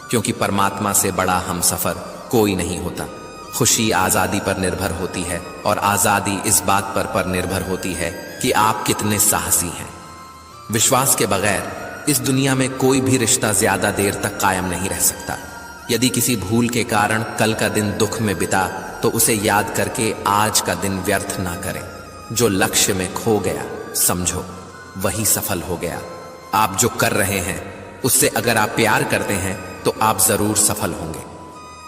क्योंकि परमात्मा से बड़ा हमसफर कोई नहीं होता। खुशी आजादी पर निर्भर होती है और आजादी इस बात पर निर्भर होती है कि आप कितने साहसी हैं। विश्वास के बगैर इस दुनिया में कोई भी रिश्ता ज्यादा देर तक कायम नहीं रह सकता। यदि किसी भूल के कारण कल का दिन दुख में बिता तो उसे याद करके आज का दिन व्यर्थ ना करें। जो लक्ष्य में खो गया समझो वही सफल हो गया। आप जो कर रहे हैं उससे अगर आप प्यार करते हैं तो आप जरूर सफल होंगे।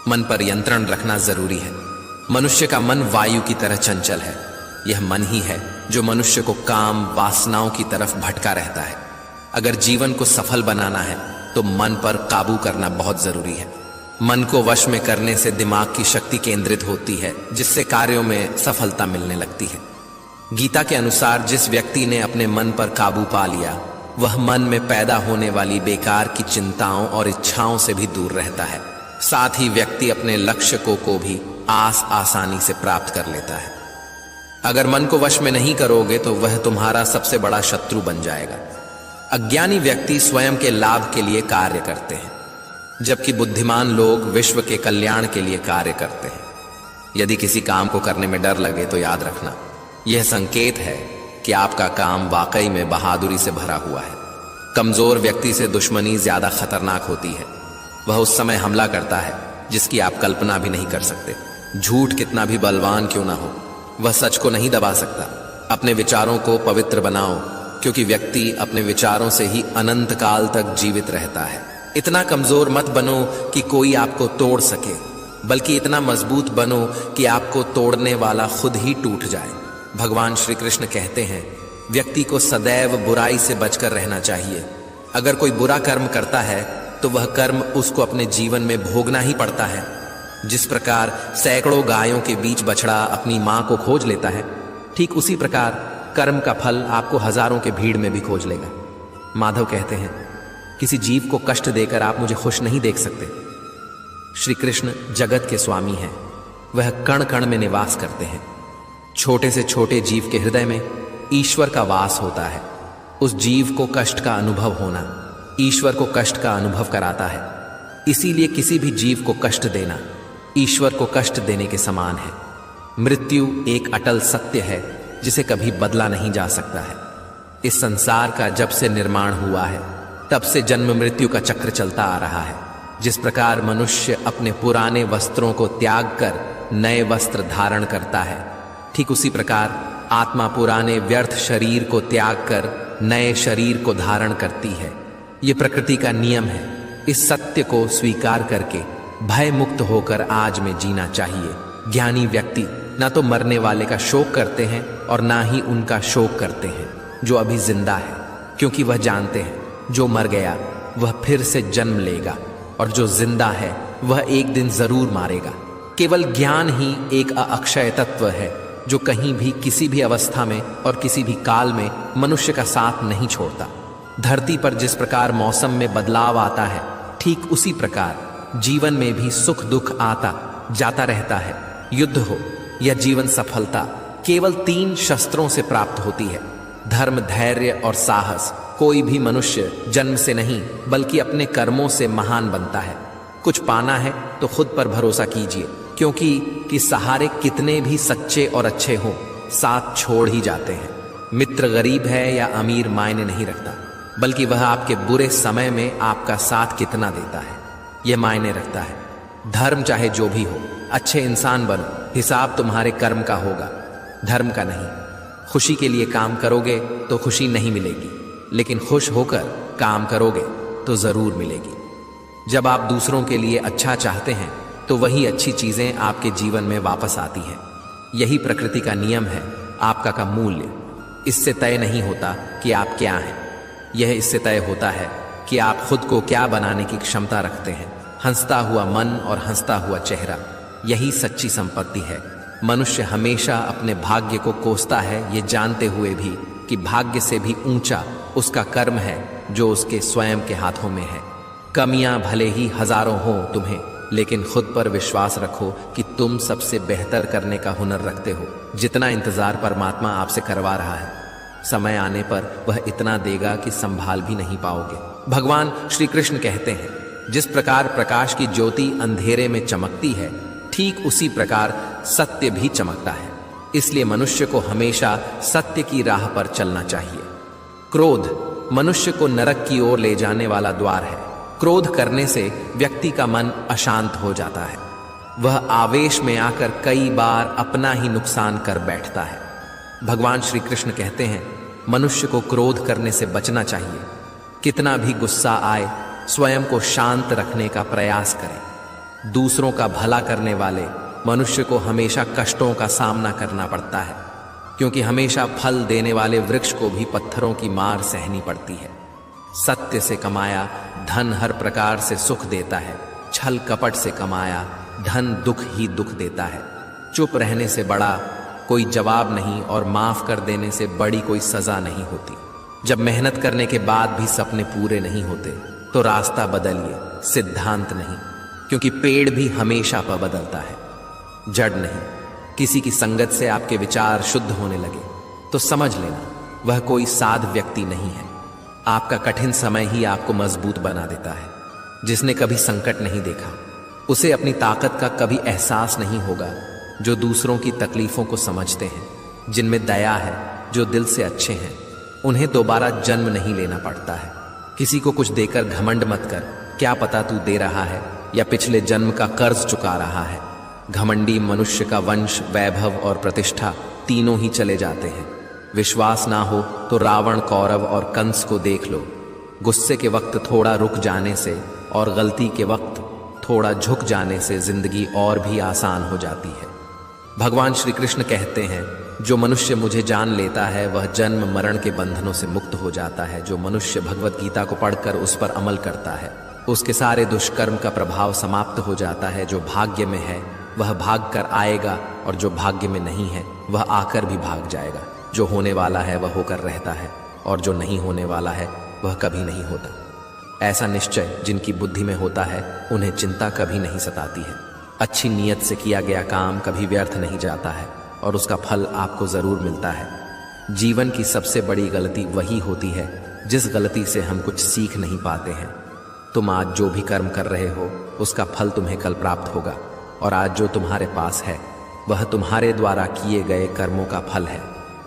मन पर नियंत्रण रखना जरूरी है। मनुष्य का मन वायु की तरह चंचल है। यह मन ही है जो मनुष्य को काम वासनाओं की तरफ भटका रहता है। अगर जीवन को सफल बनाना है तो मन पर काबू करना बहुत जरूरी है। मन को वश में करने से दिमाग की शक्ति केंद्रित होती है, जिससे कार्यों में सफलता मिलने लगती है। गीता के अनुसार जिस व्यक्ति ने अपने मन पर काबू पा लिया वह मन में पैदा होने वाली बेकार की चिंताओं और इच्छाओं से भी दूर रहता है। साथ ही व्यक्ति अपने लक्ष्य को भी आसानी से प्राप्त कर लेता है। अगर मन को वश में नहीं करोगे तो वह तुम्हारा सबसे बड़ा शत्रु बन जाएगा। अज्ञानी व्यक्ति स्वयं के लाभ के लिए कार्य करते हैं, जबकि बुद्धिमान लोग विश्व के कल्याण के लिए कार्य करते हैं। यदि किसी काम को करने में डर लगे तो याद रखना, यह संकेत है कि आपका काम वाकई में बहादुरी से भरा हुआ है। कमजोर व्यक्ति से दुश्मनी ज्यादा खतरनाक होती है। वह उस समय हमला करता है जिसकी आप कल्पना भी नहीं कर सकते। झूठ कितना भी बलवान क्यों ना हो, वह सच को नहीं दबा सकता। अपने विचारों को पवित्र बनाओ, क्योंकि व्यक्ति अपने विचारों से ही अनंत काल तक जीवित रहता है। इतना कमजोर मत बनो कि कोई आपको तोड़ सके, बल्कि इतना मजबूत बनो कि आपको तोड़ने वाला खुद ही टूट जाए। भगवान श्री कृष्ण कहते हैं, व्यक्ति को सदैव बुराई से बचकर रहना चाहिए। अगर कोई बुरा कर्म करता है तो वह कर्म उसको अपने जीवन में भोगना ही पड़ता है। जिस प्रकार सैकड़ों गायों के बीच बछड़ा अपनी मां को खोज लेता है, ठीक उसी प्रकार कर्म का फल आपको हजारों के भीड़ में भी खोज लेगा। माधव कहते हैं, किसी जीव को कष्ट देकर आप मुझे खुश नहीं देख सकते। श्री कृष्ण जगत के स्वामी हैं, वह कण कण में निवास करते हैं। छोटे से छोटे जीव के हृदय में ईश्वर का वास होता है। उस जीव को कष्ट का अनुभव होना ईश्वर को कष्ट का अनुभव कराता है। इसीलिए किसी भी जीव को कष्ट देना ईश्वर को कष्ट देने के समान है। मृत्यु एक अटल सत्य है जिसे कभी बदला नहीं जा सकता है। इस संसार का जब से निर्माण हुआ है तब से जन्म मृत्यु का चक्र चलता आ रहा है। जिस प्रकार मनुष्य अपने पुराने वस्त्रों को त्याग कर नए वस्त्र धारण करता है, ठीक उसी प्रकार आत्मा पुराने व्यर्थ शरीर को त्याग कर नए शरीर को धारण करती है। ये प्रकृति का नियम है। इस सत्य को स्वीकार करके भय मुक्त होकर आज में जीना चाहिए। ज्ञानी व्यक्ति ना तो मरने वाले का शोक करते हैं और ना ही उनका शोक करते हैं जो अभी जिंदा है, क्योंकि वह जानते हैं जो मर गया वह फिर से जन्म लेगा और जो जिंदा है वह एक दिन जरूर मारेगा। केवल ज्ञान ही एक अक्षय तत्व है जो कहीं भी किसी भी अवस्था में और किसी भी काल में मनुष्य का साथ नहीं छोड़ता। धरती पर जिस प्रकार मौसम में बदलाव आता है, ठीक उसी प्रकार जीवन में भी सुख दुख आता जाता रहता है। युद्ध हो या जीवन सफलता केवल 3 शस्त्रों से प्राप्त होती है, धर्म, धैर्य और साहस। कोई भी मनुष्य जन्म से नहीं बल्कि अपने कर्मों से महान बनता है। कुछ पाना है तो खुद पर भरोसा कीजिए, क्योंकि सहारे कितने भी सच्चे और अच्छे हों, साथ छोड़ ही जाते हैं। मित्र गरीब है या अमीर मायने नहीं रखता, बल्कि वह आपके बुरे समय में आपका साथ कितना देता है, यह मायने रखता है। धर्म चाहे जो भी हो, अच्छे इंसान बनो, हिसाब तुम्हारे कर्म का होगा, धर्म का नहीं। खुशी के लिए काम करोगे तो खुशी नहीं मिलेगी, लेकिन खुश होकर काम करोगे तो जरूर मिलेगी। जब आप दूसरों के लिए अच्छा चाहते हैं तो वही अच्छी चीजें आपके जीवन में वापस आती हैं। यही प्रकृति का नियम है। आपका का मूल्य इससे तय नहीं होता कि आप क्या हैं, यह इससे तय होता है कि आप खुद को क्या बनाने की क्षमता रखते हैं। हंसता हुआ मन और हंसता हुआ चेहरा, यही सच्ची संपत्ति है। मनुष्य हमेशा अपने भाग्य को कोसता है, ये जानते हुए भी कि भाग्य से भी ऊंचा उसका कर्म है जो उसके स्वयं के हाथों में है। कमियां भले ही हजारों हों तुम्हें, लेकिन खुद पर विश्वास रखो कि तुम सबसे बेहतर करने का हुनर रखते हो। जितना इंतजार परमात्मा आपसे करवा रहा है, समय आने पर वह इतना देगा कि संभाल भी नहीं पाओगे। भगवान श्री कृष्ण कहते हैं, जिस प्रकार प्रकाश की ज्योति अंधेरे में चमकती है, ठीक उसी प्रकार सत्य भी चमकता है। इसलिए मनुष्य को हमेशा सत्य की राह पर चलना चाहिए। क्रोध मनुष्य को नरक की ओर ले जाने वाला द्वार है। क्रोध करने से व्यक्ति का मन अशांत हो जाता है। वह आवेश में आकर कई बार अपना ही नुकसान कर बैठता है। भगवान श्री कृष्ण कहते हैं, मनुष्य को क्रोध करने से बचना चाहिए। कितना भी गुस्सा आए, स्वयं को शांत रखने का प्रयास करें। दूसरों का भला करने वाले मनुष्य को हमेशा कष्टों का सामना करना पड़ता है, क्योंकि हमेशा फल देने वाले वृक्ष को भी पत्थरों की मार सहनी पड़ती है। सत्य से कमाया धन हर प्रकार से सुख देता है, छल कपट से कमाया धन दुख ही दुख देता है। चुप रहने से बड़ा कोई जवाब नहीं और माफ कर देने से बड़ी कोई सजा नहीं होती। जब मेहनत करने के बाद भी सपने पूरे नहीं होते तो रास्ता बदलिए, सिद्धांत नहीं, क्योंकि पेड़ भी हमेशा पर बदलता है, जड़ नहीं। किसी की संगत से आपके विचार शुद्ध होने लगे तो समझ लेना वह कोई साध व्यक्ति नहीं है। आपका कठिन समय ही आपको मजबूत बना देता है। जिसने कभी संकट नहीं देखा, उसे अपनी ताकत का कभी एहसास नहीं होगा। जो दूसरों की तकलीफों को समझते हैं, जिनमें दया है, जो दिल से अच्छे हैं, उन्हें दोबारा जन्म नहीं लेना पड़ता है। किसी को कुछ देकर घमंड मत कर, क्या पता तू दे रहा है या पिछले जन्म का कर्ज चुका रहा है। घमंडी मनुष्य का वंश, वैभव और प्रतिष्ठा तीनों ही चले जाते हैं। विश्वास ना हो तो रावण, कौरव और कंस को देख लो। गुस्से के वक्त थोड़ा रुक जाने से और गलती के वक्त थोड़ा झुक जाने से जिंदगी और भी आसान हो जाती है। भगवान श्री कृष्ण कहते हैं, जो मनुष्य मुझे जान लेता है वह जन्म मरण के बंधनों से मुक्त हो जाता है। जो मनुष्य भगवत गीता को पढ़कर उस पर अमल करता है, उसके सारे दुष्कर्म का प्रभाव समाप्त हो जाता है। जो भाग्य में है वह भाग कर आएगा, और जो भाग्य में नहीं है वह आकर भी भाग जाएगा। जो होने वाला है वह होकर रहता है, और जो नहीं होने वाला है वह कभी नहीं होता। ऐसा निश्चय जिनकी बुद्धि में होता है, उन्हें चिंता कभी नहीं सताती है। अच्छी नीयत से किया गया काम कभी व्यर्थ नहीं जाता है, और उसका फल आपको जरूर मिलता है। जीवन की सबसे बड़ी गलती वही होती है जिस गलती से हम कुछ सीख नहीं पाते हैं। तुम आज जो भी कर्म कर रहे हो, उसका फल तुम्हें कल प्राप्त होगा, और आज जो तुम्हारे पास है वह तुम्हारे द्वारा किए गए कर्मों का फल है।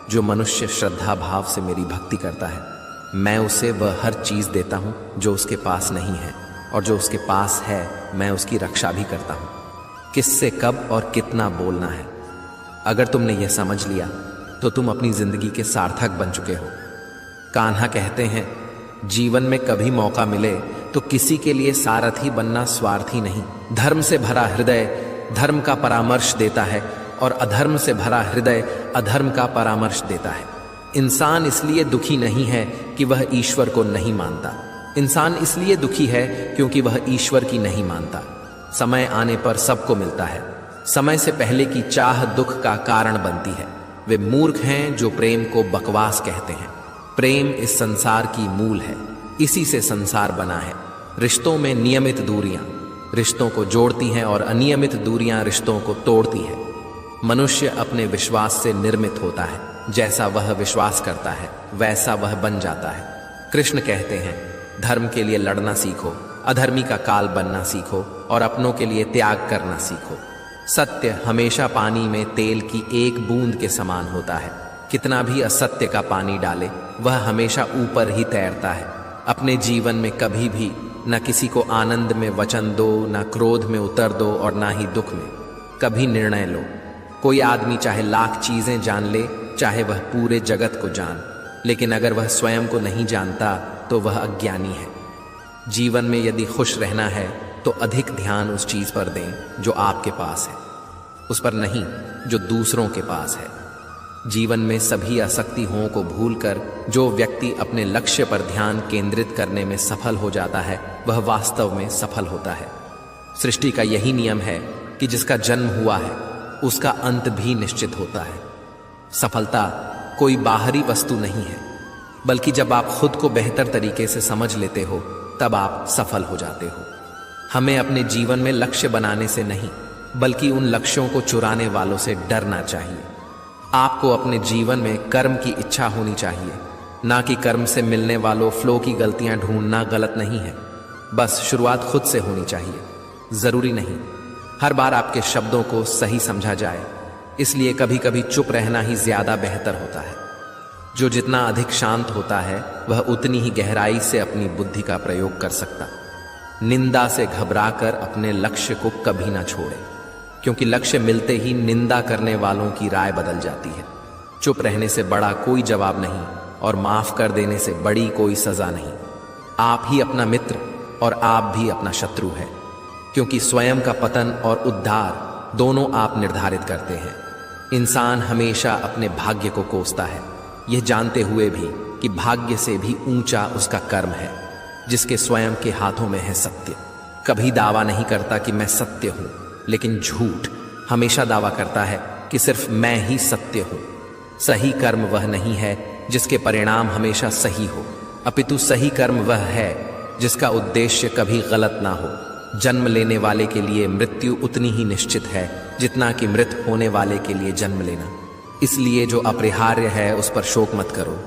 जो मनुष्य श्रद्धा भाव से मेरी भक्ति करता है, मैं उसे वह हर चीज देता हूँ जो उसके पास नहीं है, और जो उसके पास है मैं उसकी रक्षा भी करता हूँ। किससे कब और कितना बोलना है, अगर तुमने यह समझ लिया तो तुम अपनी जिंदगी के सार्थक बन चुके हो। कान्हा कहते हैं, जीवन में कभी मौका मिले तो किसी के लिए सारथी बनना स्वार्थी नहीं। धर्म से भरा हृदय धर्म का परामर्श देता है, और अधर्म से भरा हृदय अधर्म का परामर्श देता है। इंसान इसलिए दुखी नहीं है कि वह ईश्वर को नहीं मानता। इंसान इसलिए दुखी है क्योंकि वह ईश्वर की नहीं मानता। समय आने पर सबको मिलता है। समय से पहले की चाह दुख का कारण बनती है। वे मूर्ख हैं जो प्रेम को बकवास कहते हैं। प्रेम इस संसार की मूल है, इसी से संसार बना है। रिश्तों में नियमित दूरियां रिश्तों को जोड़ती हैं और अनियमित दूरियां रिश्तों को तोड़ती हैं। मनुष्य अपने विश्वास से निर्मित होता है, जैसा वह विश्वास करता है वैसा वह बन जाता है। कृष्ण कहते हैं, धर्म के लिए लड़ना सीखो, अधर्मी का काल बनना सीखो और अपनों के लिए त्याग करना सीखो। सत्य हमेशा पानी में तेल की एक बूंद के समान होता है। कितना भी असत्य का पानी डाले वह हमेशा ऊपर ही तैरता है। अपने जीवन में कभी भी न किसी को आनंद में वचन दो, न क्रोध में उतर दो और ना ही दुख में। कभी निर्णय लो। कोई आदमी चाहे लाख चीजें जान ले, चाहे वह पूरे जगत को जान, लेकिन अगर वह स्वयं को नहीं जानता तो वह अज्ञानी है। जीवन में यदि खुश रहना है तो अधिक ध्यान उस चीज पर दें जो आपके पास है, उस पर नहीं जो दूसरों के पास है। जीवन में सभी आसक्तियों को भूलकर जो व्यक्ति अपने लक्ष्य पर ध्यान केंद्रित करने में सफल हो जाता है वह वास्तव में सफल होता है। सृष्टि का यही नियम है कि जिसका जन्म हुआ है उसका अंत भी निश्चित होता है। सफलता कोई बाहरी वस्तु नहीं है, बल्कि जब आप खुद को बेहतर तरीके से समझ लेते हो तब आप सफल हो जाते हो। हमें अपने जीवन में लक्ष्य बनाने से नहीं, बल्कि उन लक्ष्यों को चुराने वालों से डरना चाहिए। आपको अपने जीवन में कर्म की इच्छा होनी चाहिए, ना कि कर्म से मिलने वालों फ्लो की गलतियां ढूंढना गलत नहीं है। बस शुरुआत खुद से होनी चाहिए। जरूरी नहीं हर बार आपके शब्दों को सही समझा जाए, इसलिए कभी कभी चुप रहना ही ज्यादा बेहतर होता है। जो जितना अधिक शांत होता है वह उतनी ही गहराई से अपनी बुद्धि का प्रयोग कर सकता। निंदा से घबराकर अपने लक्ष्य को कभी ना छोड़े, क्योंकि लक्ष्य मिलते ही निंदा करने वालों की राय बदल जाती है। चुप रहने से बड़ा कोई जवाब नहीं और माफ कर देने से बड़ी कोई सजा नहीं। आप ही अपना मित्र और आप भी अपना शत्रु है, क्योंकि स्वयं का पतन और उद्धार दोनों आप निर्धारित करते हैं। इंसान हमेशा अपने भाग्य को कोसता है, यह जानते हुए भी कि भाग्य से भी ऊंचा उसका कर्म है, जिसके स्वयं के हाथों में है सत्य। कभी दावा नहीं करता कि मैं सत्य हूं, लेकिन झूठ हमेशा दावा करता है कि सिर्फ मैं ही सत्य हूं। सही कर्म वह नहीं है जिसके परिणाम हमेशा सही हो, अपितु सही कर्म वह है जिसका उद्देश्य कभी गलत ना हो। जन्म लेने वाले के लिए मृत्यु उतनी ही निश्चित है जितना कि मृत होने वाले के लिए जन्म लेना। इसलिए जो अपरिहार्य है उस पर शोक मत करो।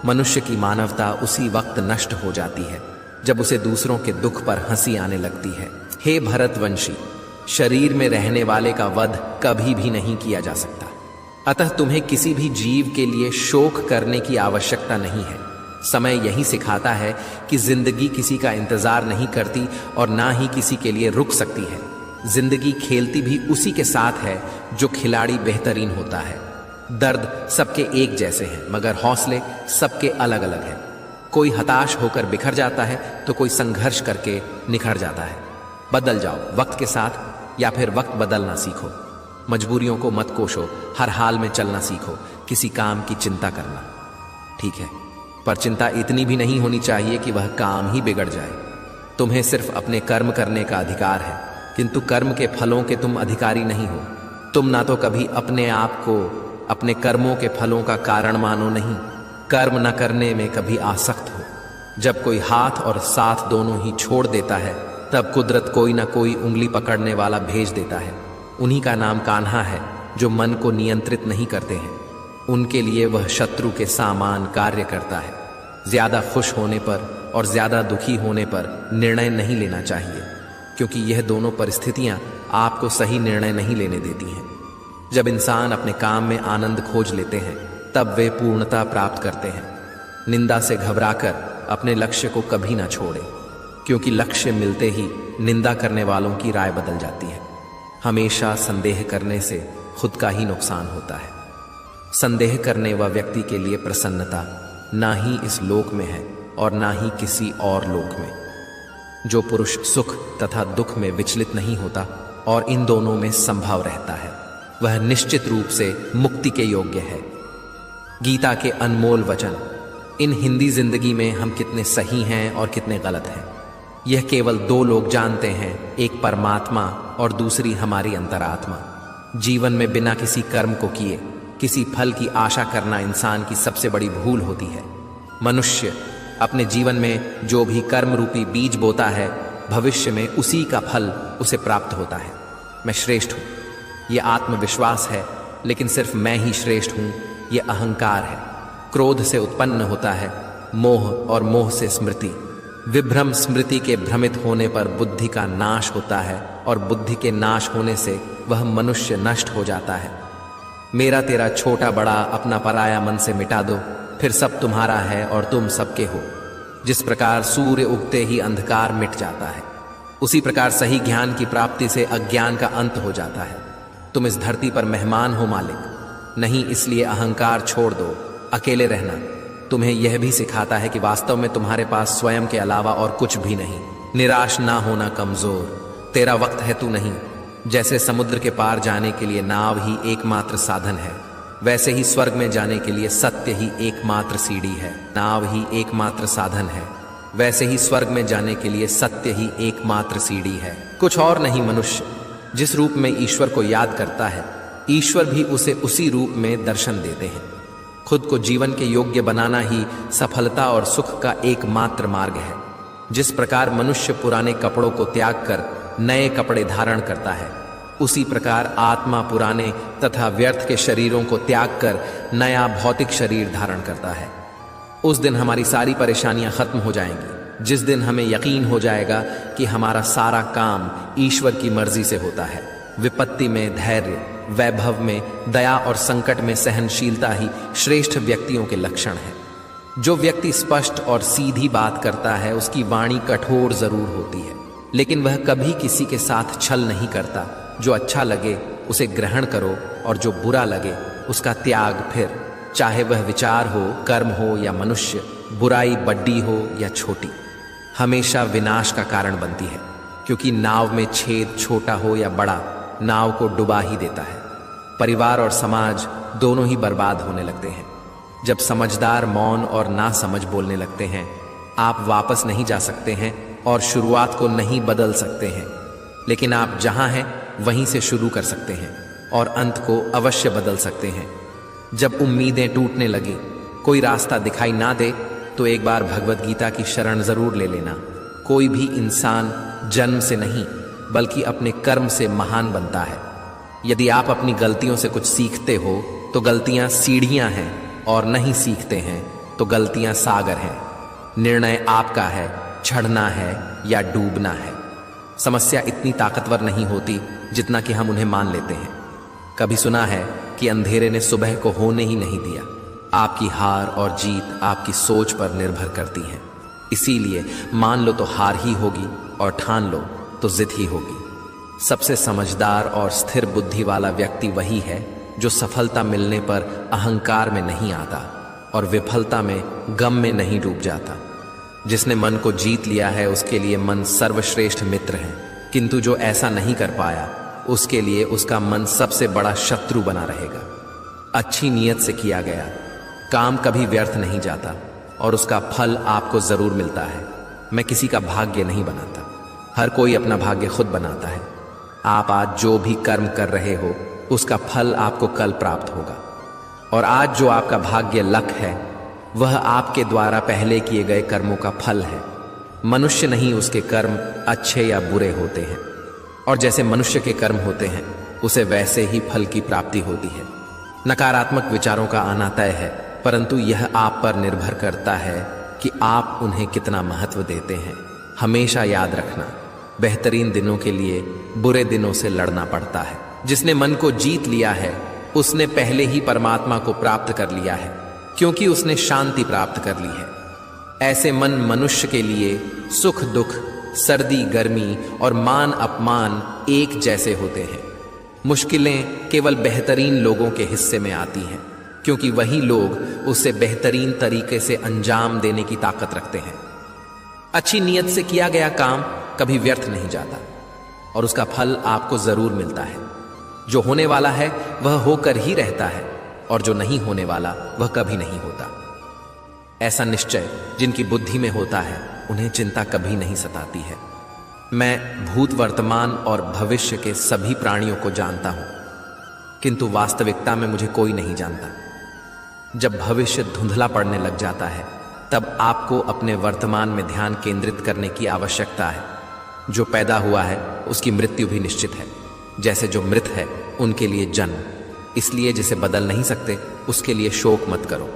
मनुष्य की मानवता उसी वक्त नष्ट हो जाती है जब उसे दूसरों के दुख पर हंसी आने लगती है। हे भरतवंशी, शरीर में रहने वाले का वध कभी भी नहीं किया जा सकता, अतः तुम्हें किसी भी जीव के लिए शोक करने की आवश्यकता नहीं है। समय यही सिखाता है कि जिंदगी किसी का इंतजार नहीं करती और ना ही किसी के लिए रुक सकती है। जिंदगी खेलती भी उसी के साथ है जो खिलाड़ी बेहतरीन होता है। दर्द सबके एक जैसे हैं, मगर हौसले सबके अलग अलग हैं। कोई हताश होकर बिखर जाता है तो कोई संघर्ष करके निखर जाता है। बदल जाओ वक्त के साथ, या फिर वक्त बदलना सीखो। मजबूरियों को मत कोसो, हर हाल में चलना सीखो। किसी काम की चिंता करना ठीक है, पर चिंता इतनी भी नहीं होनी चाहिए कि वह काम ही बिगड़ जाए। तुम्हें सिर्फ अपने कर्म करने का अधिकार है, किंतु कर्म के फलों के तुम अधिकारी नहीं हो। तुम ना तो कभी अपने आप को अपने कर्मों के फलों का कारण मानो, नहीं कर्म न करने में कभी आसक्त हो। जब कोई हाथ और साथ दोनों ही छोड़ देता है तब कुदरत कोई ना कोई उंगली पकड़ने वाला भेज देता है। उन्हीं का नाम कान्हा है जो मन को नियंत्रित नहीं करते हैं। उनके लिए वह शत्रु के सामान कार्य करता है। ज्यादा खुश होने पर और ज्यादा दुखी होने पर निर्णय नहीं लेना चाहिए, क्योंकि यह दोनों परिस्थितियां आपको सही निर्णय नहीं लेने देती हैं। जब इंसान अपने काम में आनंद खोज लेते हैं तब वे पूर्णता प्राप्त करते हैं। निंदा से घबराकर अपने लक्ष्य को कभी ना छोड़े, क्योंकि लक्ष्य मिलते ही निंदा करने वालों की राय बदल जाती है। हमेशा संदेह करने से खुद का ही नुकसान होता है। संदेह करने व व्यक्ति के लिए प्रसन्नता ना ही इस लोक में है और ना ही किसी और लोक में। जो पुरुष सुख तथा दुख में विचलित नहीं होता और इन दोनों में संभव रहता है, वह निश्चित रूप से मुक्ति के योग्य है। गीता के अनमोल वचन। इन हिंदी जिंदगी में हम कितने सही हैं और कितने गलत हैं, यह केवल दो लोग जानते हैं, एक परमात्मा और दूसरी हमारी अंतरात्मा। जीवन में बिना किसी कर्म को किए किसी फल की आशा करना इंसान की सबसे बड़ी भूल होती है। मनुष्य अपने जीवन में जो भी कर्म रूपी बीज बोता है, भविष्य में उसी का फल उसे प्राप्त होता है। मैं श्रेष्ठ हूँ, यह आत्मविश्वास है, लेकिन सिर्फ मैं ही श्रेष्ठ हूँ, यह अहंकार है। क्रोध से उत्पन्न होता है मोह, और मोह से स्मृति। विभ्रम स्मृति के भ्रमित होने पर बुद्धि का नाश होता है, और बुद्धि के नाश होने से वह मनुष्य नष्ट हो जाता है। मेरा तेरा छोटा बड़ा अपना पराया मन से मिटा दो, फिर सब तुम्हारा है और तुम सबके हो। जिस प्रकार सूर्य उगते ही अंधकार मिट जाता है, उसी प्रकार सही ज्ञान की प्राप्ति से अज्ञान का अंत हो जाता है। तुम इस धरती पर मेहमान हो मालिक, नहीं इसलिए अहंकार छोड़ दो, अकेले रहना। तुम्हें यह भी सिखाता है कि वास्तव में तुम्हारे पास स्वयं के अलावा और कुछ भी नहीं। निराश ना होना कमजोर, तेरा वक्त है तू नहीं। जैसे समुद्र के पार जाने के लिए नाव ही एकमात्र साधन है, वैसे ही स्वर्ग में जाने के लिए सत्य ही एकमात्र सीढ़ी है। नाव ही एकमात्र साधन है, वैसे ही स्वर्ग में जाने के लिए सत्य ही एकमात्र सीढ़ी है, कुछ और नहीं। मनुष्य जिस रूप में ईश्वर को याद करता है, ईश्वर भी उसे उसी रूप में दर्शन देते हैं। खुद को जीवन के योग्य बनाना ही सफलता और सुख का एकमात्र मार्ग है। जिस प्रकार मनुष्य पुराने कपड़ों को त्याग कर नए कपड़े धारण करता है, उसी प्रकार आत्मा पुराने तथा व्यर्थ के शरीरों को त्याग कर नया भौतिक शरीर धारण करता है। उस दिन हमारी सारी परेशानियां खत्म हो जाएंगी, जिस दिन हमें यकीन हो जाएगा कि हमारा सारा काम ईश्वर की मर्जी से होता है। विपत्ति में धैर्य, वैभव में दया और संकट में सहनशीलता ही श्रेष्ठ व्यक्तियों के लक्षण है। जो व्यक्ति स्पष्ट और सीधी बात करता है, उसकी वाणी कठोर जरूर होती है, लेकिन वह कभी किसी के साथ छल नहीं करता। जो अच्छा लगे उसे ग्रहण करो, और जो बुरा लगे उसका त्याग फिर। चाहे वह विचार हो, कर्म हो या मनुष्य, बुराई बड़ी हो या छोटी, हमेशा विनाश का कारण बनती है, क्योंकि नाव में छेद छोटा हो या बड़ा, नाव को डुबा ही देता है। परिवार और समाज दोनों ही बर्बाद होने लगते हैं। जब समझदार मौन और ना समझ बोलने लगते हैं, आप वापस नहीं जा सकते हैं और शुरुआत को नहीं बदल सकते हैं, लेकिन आप जहां हैं वहीं से शुरू कर सकते हैं और अंत को अवश्य बदल सकते हैं। जब उम्मीदें टूटने लगी, कोई रास्ता दिखाई ना दे, तो एक बार भगवत गीता की शरण जरूर ले लेना। कोई भी इंसान जन्म से नहीं बल्कि अपने कर्म से महान बनता है। यदि आप अपनी गलतियों से कुछ सीखते हो तो गलतियां सीढ़ियां हैं, और नहीं सीखते हैं तो गलतियां सागर हैं। निर्णय आपका है, चढ़ना है या डूबना है। समस्या इतनी ताकतवर नहीं होती जितना कि हम उन्हें मान लेते हैं। कभी सुना है कि अंधेरे ने सुबह को होने ही नहीं दिया। आपकी हार और जीत आपकी सोच पर निर्भर करती है। इसीलिए मान लो तो हार ही होगी, और ठान लो तो जित ही होगी। सबसे समझदार और स्थिर बुद्धि वाला व्यक्ति वही है जो सफलता मिलने पर अहंकार में नहीं आता और विफलता में गम में नहीं डूब जाता। जिसने मन को जीत लिया है उसके लिए मन सर्वश्रेष्ठ मित्र है, किंतु जो ऐसा नहीं कर पाया उसके लिए उसका मन सबसे बड़ा शत्रु बना रहेगा। अच्छी नीयत से किया गया काम कभी व्यर्थ नहीं जाता और उसका फल आपको जरूर मिलता है। मैं किसी का भाग्य नहीं बनाता, हर कोई अपना भाग्य खुद बनाता है। आप आज जो भी कर्म कर रहे हो उसका फल आपको कल प्राप्त होगा, और आज जो आपका भाग्य लक है वह आपके द्वारा पहले किए गए कर्मों का फल है। मनुष्य नहीं उसके कर्म अच्छे या बुरे होते हैं, और जैसे मनुष्य के कर्म होते हैं उसे वैसे ही फल की प्राप्ति होती है। नकारात्मक विचारों का आना तय है, परंतु यह आप पर निर्भर करता है कि आप उन्हें कितना महत्व देते हैं। हमेशा याद रखना, बेहतरीन दिनों के लिए बुरे दिनों से लड़ना पड़ता है। जिसने मन को जीत लिया है उसने पहले ही परमात्मा को प्राप्त कर लिया है, क्योंकि उसने शांति प्राप्त कर ली है। ऐसे मन मनुष्य के लिए सुख दुख, सर्दी गर्मी और मान अपमान एक जैसे होते हैं। मुश्किलें केवल बेहतरीन लोगों के हिस्से में आती हैं, क्योंकि वही लोग उसे बेहतरीन तरीके से अंजाम देने की ताकत रखते हैं। अच्छी नीयत से किया गया काम कभी व्यर्थ नहीं जाता और उसका फल आपको जरूर मिलता है। जो होने वाला है वह होकर ही रहता है, और जो नहीं होने वाला वह कभी नहीं होता। ऐसा निश्चय जिनकी बुद्धि में होता है उन्हें चिंता कभी नहीं सताती है। मैं भूत, वर्तमान और भविष्य के सभी प्राणियों को जानता हूं, किंतु वास्तविकता में मुझे कोई नहीं जानता। जब भविष्य धुंधला पड़ने लग जाता है तब आपको अपने वर्तमान में ध्यान केंद्रित करने की आवश्यकता है। जो पैदा हुआ है उसकी मृत्यु भी निश्चित है, जैसे जो मृत है उनके लिए जन्म। इसलिए जिसे बदल नहीं सकते उसके लिए शोक मत करो।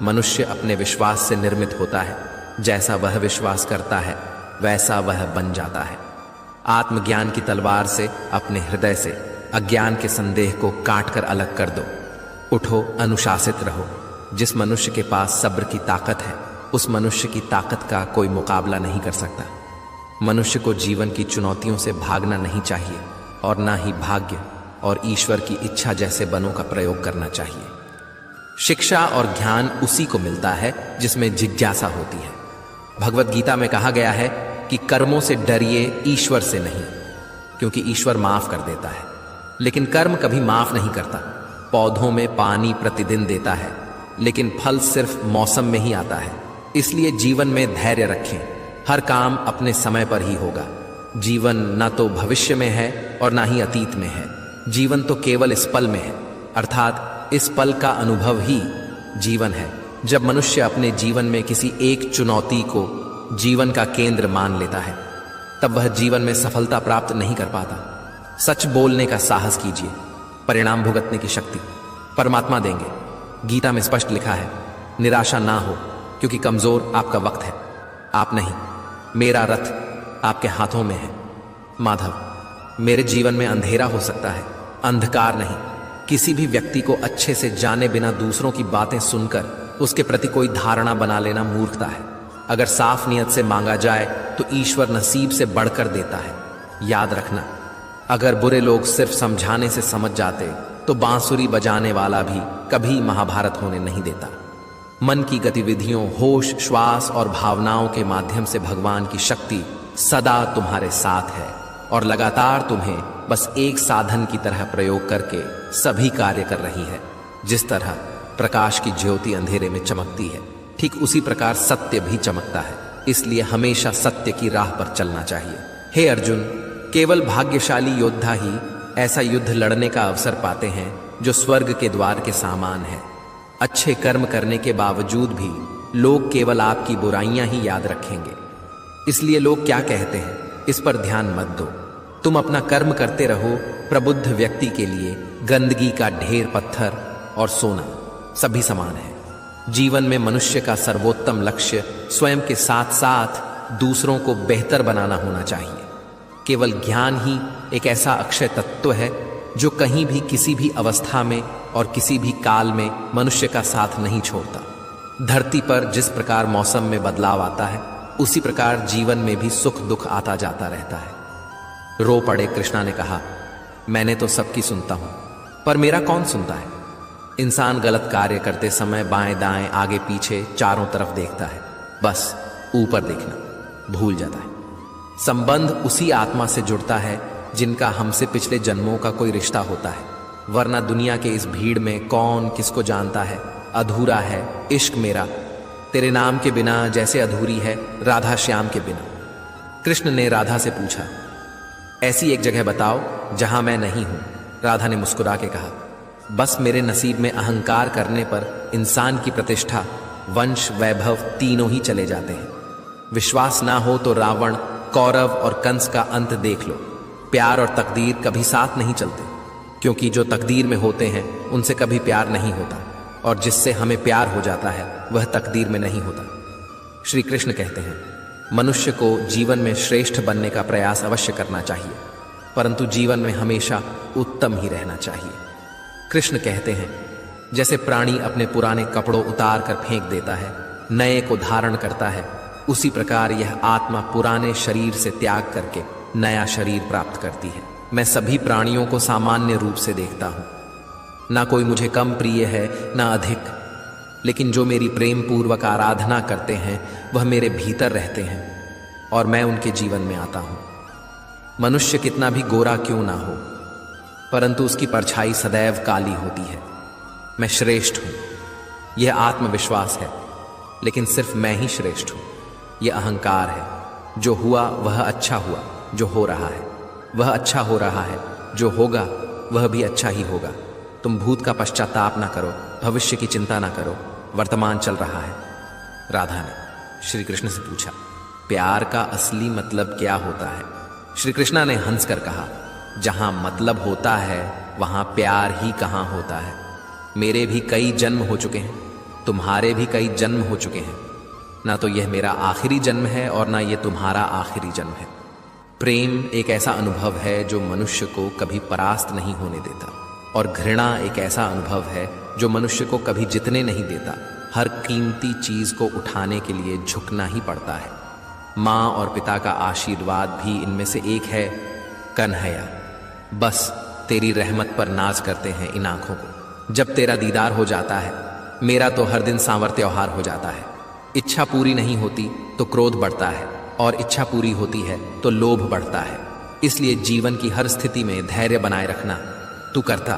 मनुष्य अपने विश्वास से निर्मित होता है, जैसा वह विश्वास करता है वैसा वह बन जाता है। आत्मज्ञान की तलवार से अपने हृदय से अज्ञान के संदेह को काट कर अलग कर दो। उठो, अनुशासित रहो। जिस मनुष्य के पास सब्र की ताकत है उस मनुष्य की ताकत का कोई मुकाबला नहीं कर सकता। मनुष्य को जीवन की चुनौतियों से भागना नहीं चाहिए और ना ही भाग्य और ईश्वर की इच्छा जैसे बलों का प्रयोग करना चाहिए। शिक्षा और ज्ञान उसी को मिलता है जिसमें जिज्ञासा होती है। भगवत गीता में कहा गया है कि कर्मों से डरिए, ईश्वर से नहीं, क्योंकि ईश्वर माफ कर देता है, लेकिन कर्म कभी माफ नहीं करता। पौधों में पानी प्रतिदिन देता है, लेकिन फल सिर्फ मौसम में ही आता है। इसलिए जीवन में धैर्य रखें। हर काम अपने समय पर ही होगा। जीवन न तो भविष्य में है और ना ही अतीत में है। जीवन तो केवल इस पल में है, अर्थात इस पल का अनुभव ही जीवन है। जब मनुष्य अपने जीवन में किसी एक चुनौती को जीवन का केंद्र मान लेता है तब वह जीवन में सफलता प्राप्त नहीं कर पाता। सच बोलने का साहस कीजिए, परिणाम भुगतने की शक्ति परमात्मा देंगे। गीता में स्पष्ट लिखा है, निराशा ना हो क्योंकि कमजोर आपका वक्त है, आप नहीं। मेरा रथ आपके हाथों में है। माधव, मेरे जीवन में अंधेरा हो सकता है, अंधकार नहीं। किसी भी व्यक्ति को अच्छे से जाने बिना दूसरों की बातें सुनकर उसके प्रति कोई धारणा बना लेना मूर्खता है। अगर साफ नियत से मांगा जाए तो ईश्वर नसीब से बढ़कर देता है। याद रखना, अगर बुरे लोग सिर्फ समझाने से समझ जाते तो बांसुरी बजाने वाला भी कभी महाभारत होने नहीं देता। मन की गतिविधियों, होश, श्वास और भावनाओं के माध्यम से भगवान की शक्ति सदा तुम्हारे साथ है और लगातार तुम्हें बस एक साधन की तरह प्रयोग करके सभी कार्य कर रही है। जिस तरह प्रकाश की ज्योति अंधेरे में चमकती है, ठीक उसी प्रकार सत्य भी चमकता है। इसलिए हमेशा सत्य की राह पर चलना चाहिए। हे अर्जुन, केवल भाग्यशाली योद्धा ही ऐसा युद्ध लड़ने का अवसर पाते हैं जो स्वर्ग के द्वार के समान है। अच्छे कर्म करने के बावजूद भी लोग केवल आपकी बुराइयां ही याद रखेंगे। इसलिए लोग क्या कहते हैं इस पर ध्यान मत दो। तुम अपना कर्म करते रहो। प्रबुद्ध व्यक्ति के लिए गंदगी का ढेर, पत्थर और सोना सभी समान है। जीवन में मनुष्य का सर्वोत्तम लक्ष्य स्वयं के साथ साथ दूसरों को बेहतर बनाना होना चाहिए। केवल ज्ञान ही एक ऐसा अक्षय तत्व है जो कहीं भी, किसी भी अवस्था में और किसी भी काल में मनुष्य का साथ नहीं छोड़ता। धरती पर जिस प्रकार मौसम में बदलाव आता है उसी प्रकार जीवन में भी सुख दुख आता जाता रहता है। रो पड़े कृष्णा ने कहा, मैंने तो सबकी सुनता हूं, पर मेरा कौन सुनता है। इंसान गलत कार्य करते समय बाएं दाएं, आगे पीछे, चारों तरफ देखता है, बस ऊपर देखना भूल जाता है। संबंध उसी आत्मा से जुड़ता है जिनका हमसे पिछले जन्मों का कोई रिश्ता होता है, वरना दुनिया के इस भीड़ में कौन किसको जानता है। अधूरा है इश्क मेरा तेरे नाम के बिना, जैसे अधूरी है राधा श्याम के बिना। कृष्ण ने राधा से पूछा, ऐसी एक जगह बताओ जहां मैं नहीं हूं। राधा ने मुस्कुरा के कहा, बस मेरे नसीब में अहंकार करने पर इंसान की प्रतिष्ठा, वंश, वैभव तीनों ही चले जाते हैं। विश्वास ना हो तो रावण, कौरव और कंस का अंत देख लो। प्यार और तकदीर कभी साथ नहीं चलते, क्योंकि जो तकदीर में होते हैं उनसे कभी प्यार नहीं होता, और जिससे हमें प्यार हो जाता है वह तकदीर में नहीं होता। श्री कृष्ण कहते हैं, मनुष्य को जीवन में श्रेष्ठ बनने का प्रयास अवश्य करना चाहिए, परंतु जीवन में हमेशा उत्तम ही रहना चाहिए। कृष्ण कहते हैं, जैसे प्राणी अपने पुराने कपड़ों उतार कर फेंक देता है, नए को धारण करता है, उसी प्रकार यह आत्मा पुराने शरीर से त्याग करके नया शरीर प्राप्त करती है। मैं सभी प्राणियों को सामान्य रूप से देखता हूं, ना कोई मुझे कम प्रिय है ना अधिक, लेकिन जो मेरी प्रेम पूर्वक आराधना करते हैं वह मेरे भीतर रहते हैं और मैं उनके जीवन में आता हूं। मनुष्य कितना भी गोरा क्यों ना हो, परंतु उसकी परछाई सदैव काली होती है। मैं श्रेष्ठ हूं, यह आत्मविश्वास है, लेकिन सिर्फ मैं ही श्रेष्ठ हूं। यह अहंकार है। जो हुआ वह अच्छा हुआ, जो हो रहा है वह अच्छा हो रहा है, जो होगा वह भी अच्छा ही होगा। तुम भूत का पश्चाताप ना करो, भविष्य की चिंता ना करो, वर्तमान चल रहा है। राधा ने श्री कृष्ण से पूछा, प्यार का असली मतलब क्या होता है? श्री कृष्णा ने हंसकर कहा, जहां मतलब होता है वहां प्यार ही कहां होता है। मेरे भी कई जन्म हो चुके हैं, तुम्हारे भी कई जन्म हो चुके हैं। ना तो यह मेरा आखिरी जन्म है और ना यह तुम्हारा आखिरी जन्म है। प्रेम एक ऐसा अनुभव है जो मनुष्य को कभी परास्त नहीं होने देता, और घृणा एक ऐसा अनुभव है जो मनुष्य को कभी जीतने नहीं देता। हर कीमती चीज को उठाने के लिए झुकना ही पड़ता है। माँ और पिता का आशीर्वाद भी इनमें से एक है। कन्हैया, बस तेरी रहमत पर नाज करते हैं इन आंखों को। जब तेरा दीदार हो जाता है, मेरा तो हर दिन सांवर त्योहार हो जाता है। इच्छा पूरी नहीं होती तो क्रोध बढ़ता है, और इच्छा पूरी होती है तो लोभ बढ़ता है। इसलिए जीवन की हर स्थिति में धैर्य बनाए रखना। तू करता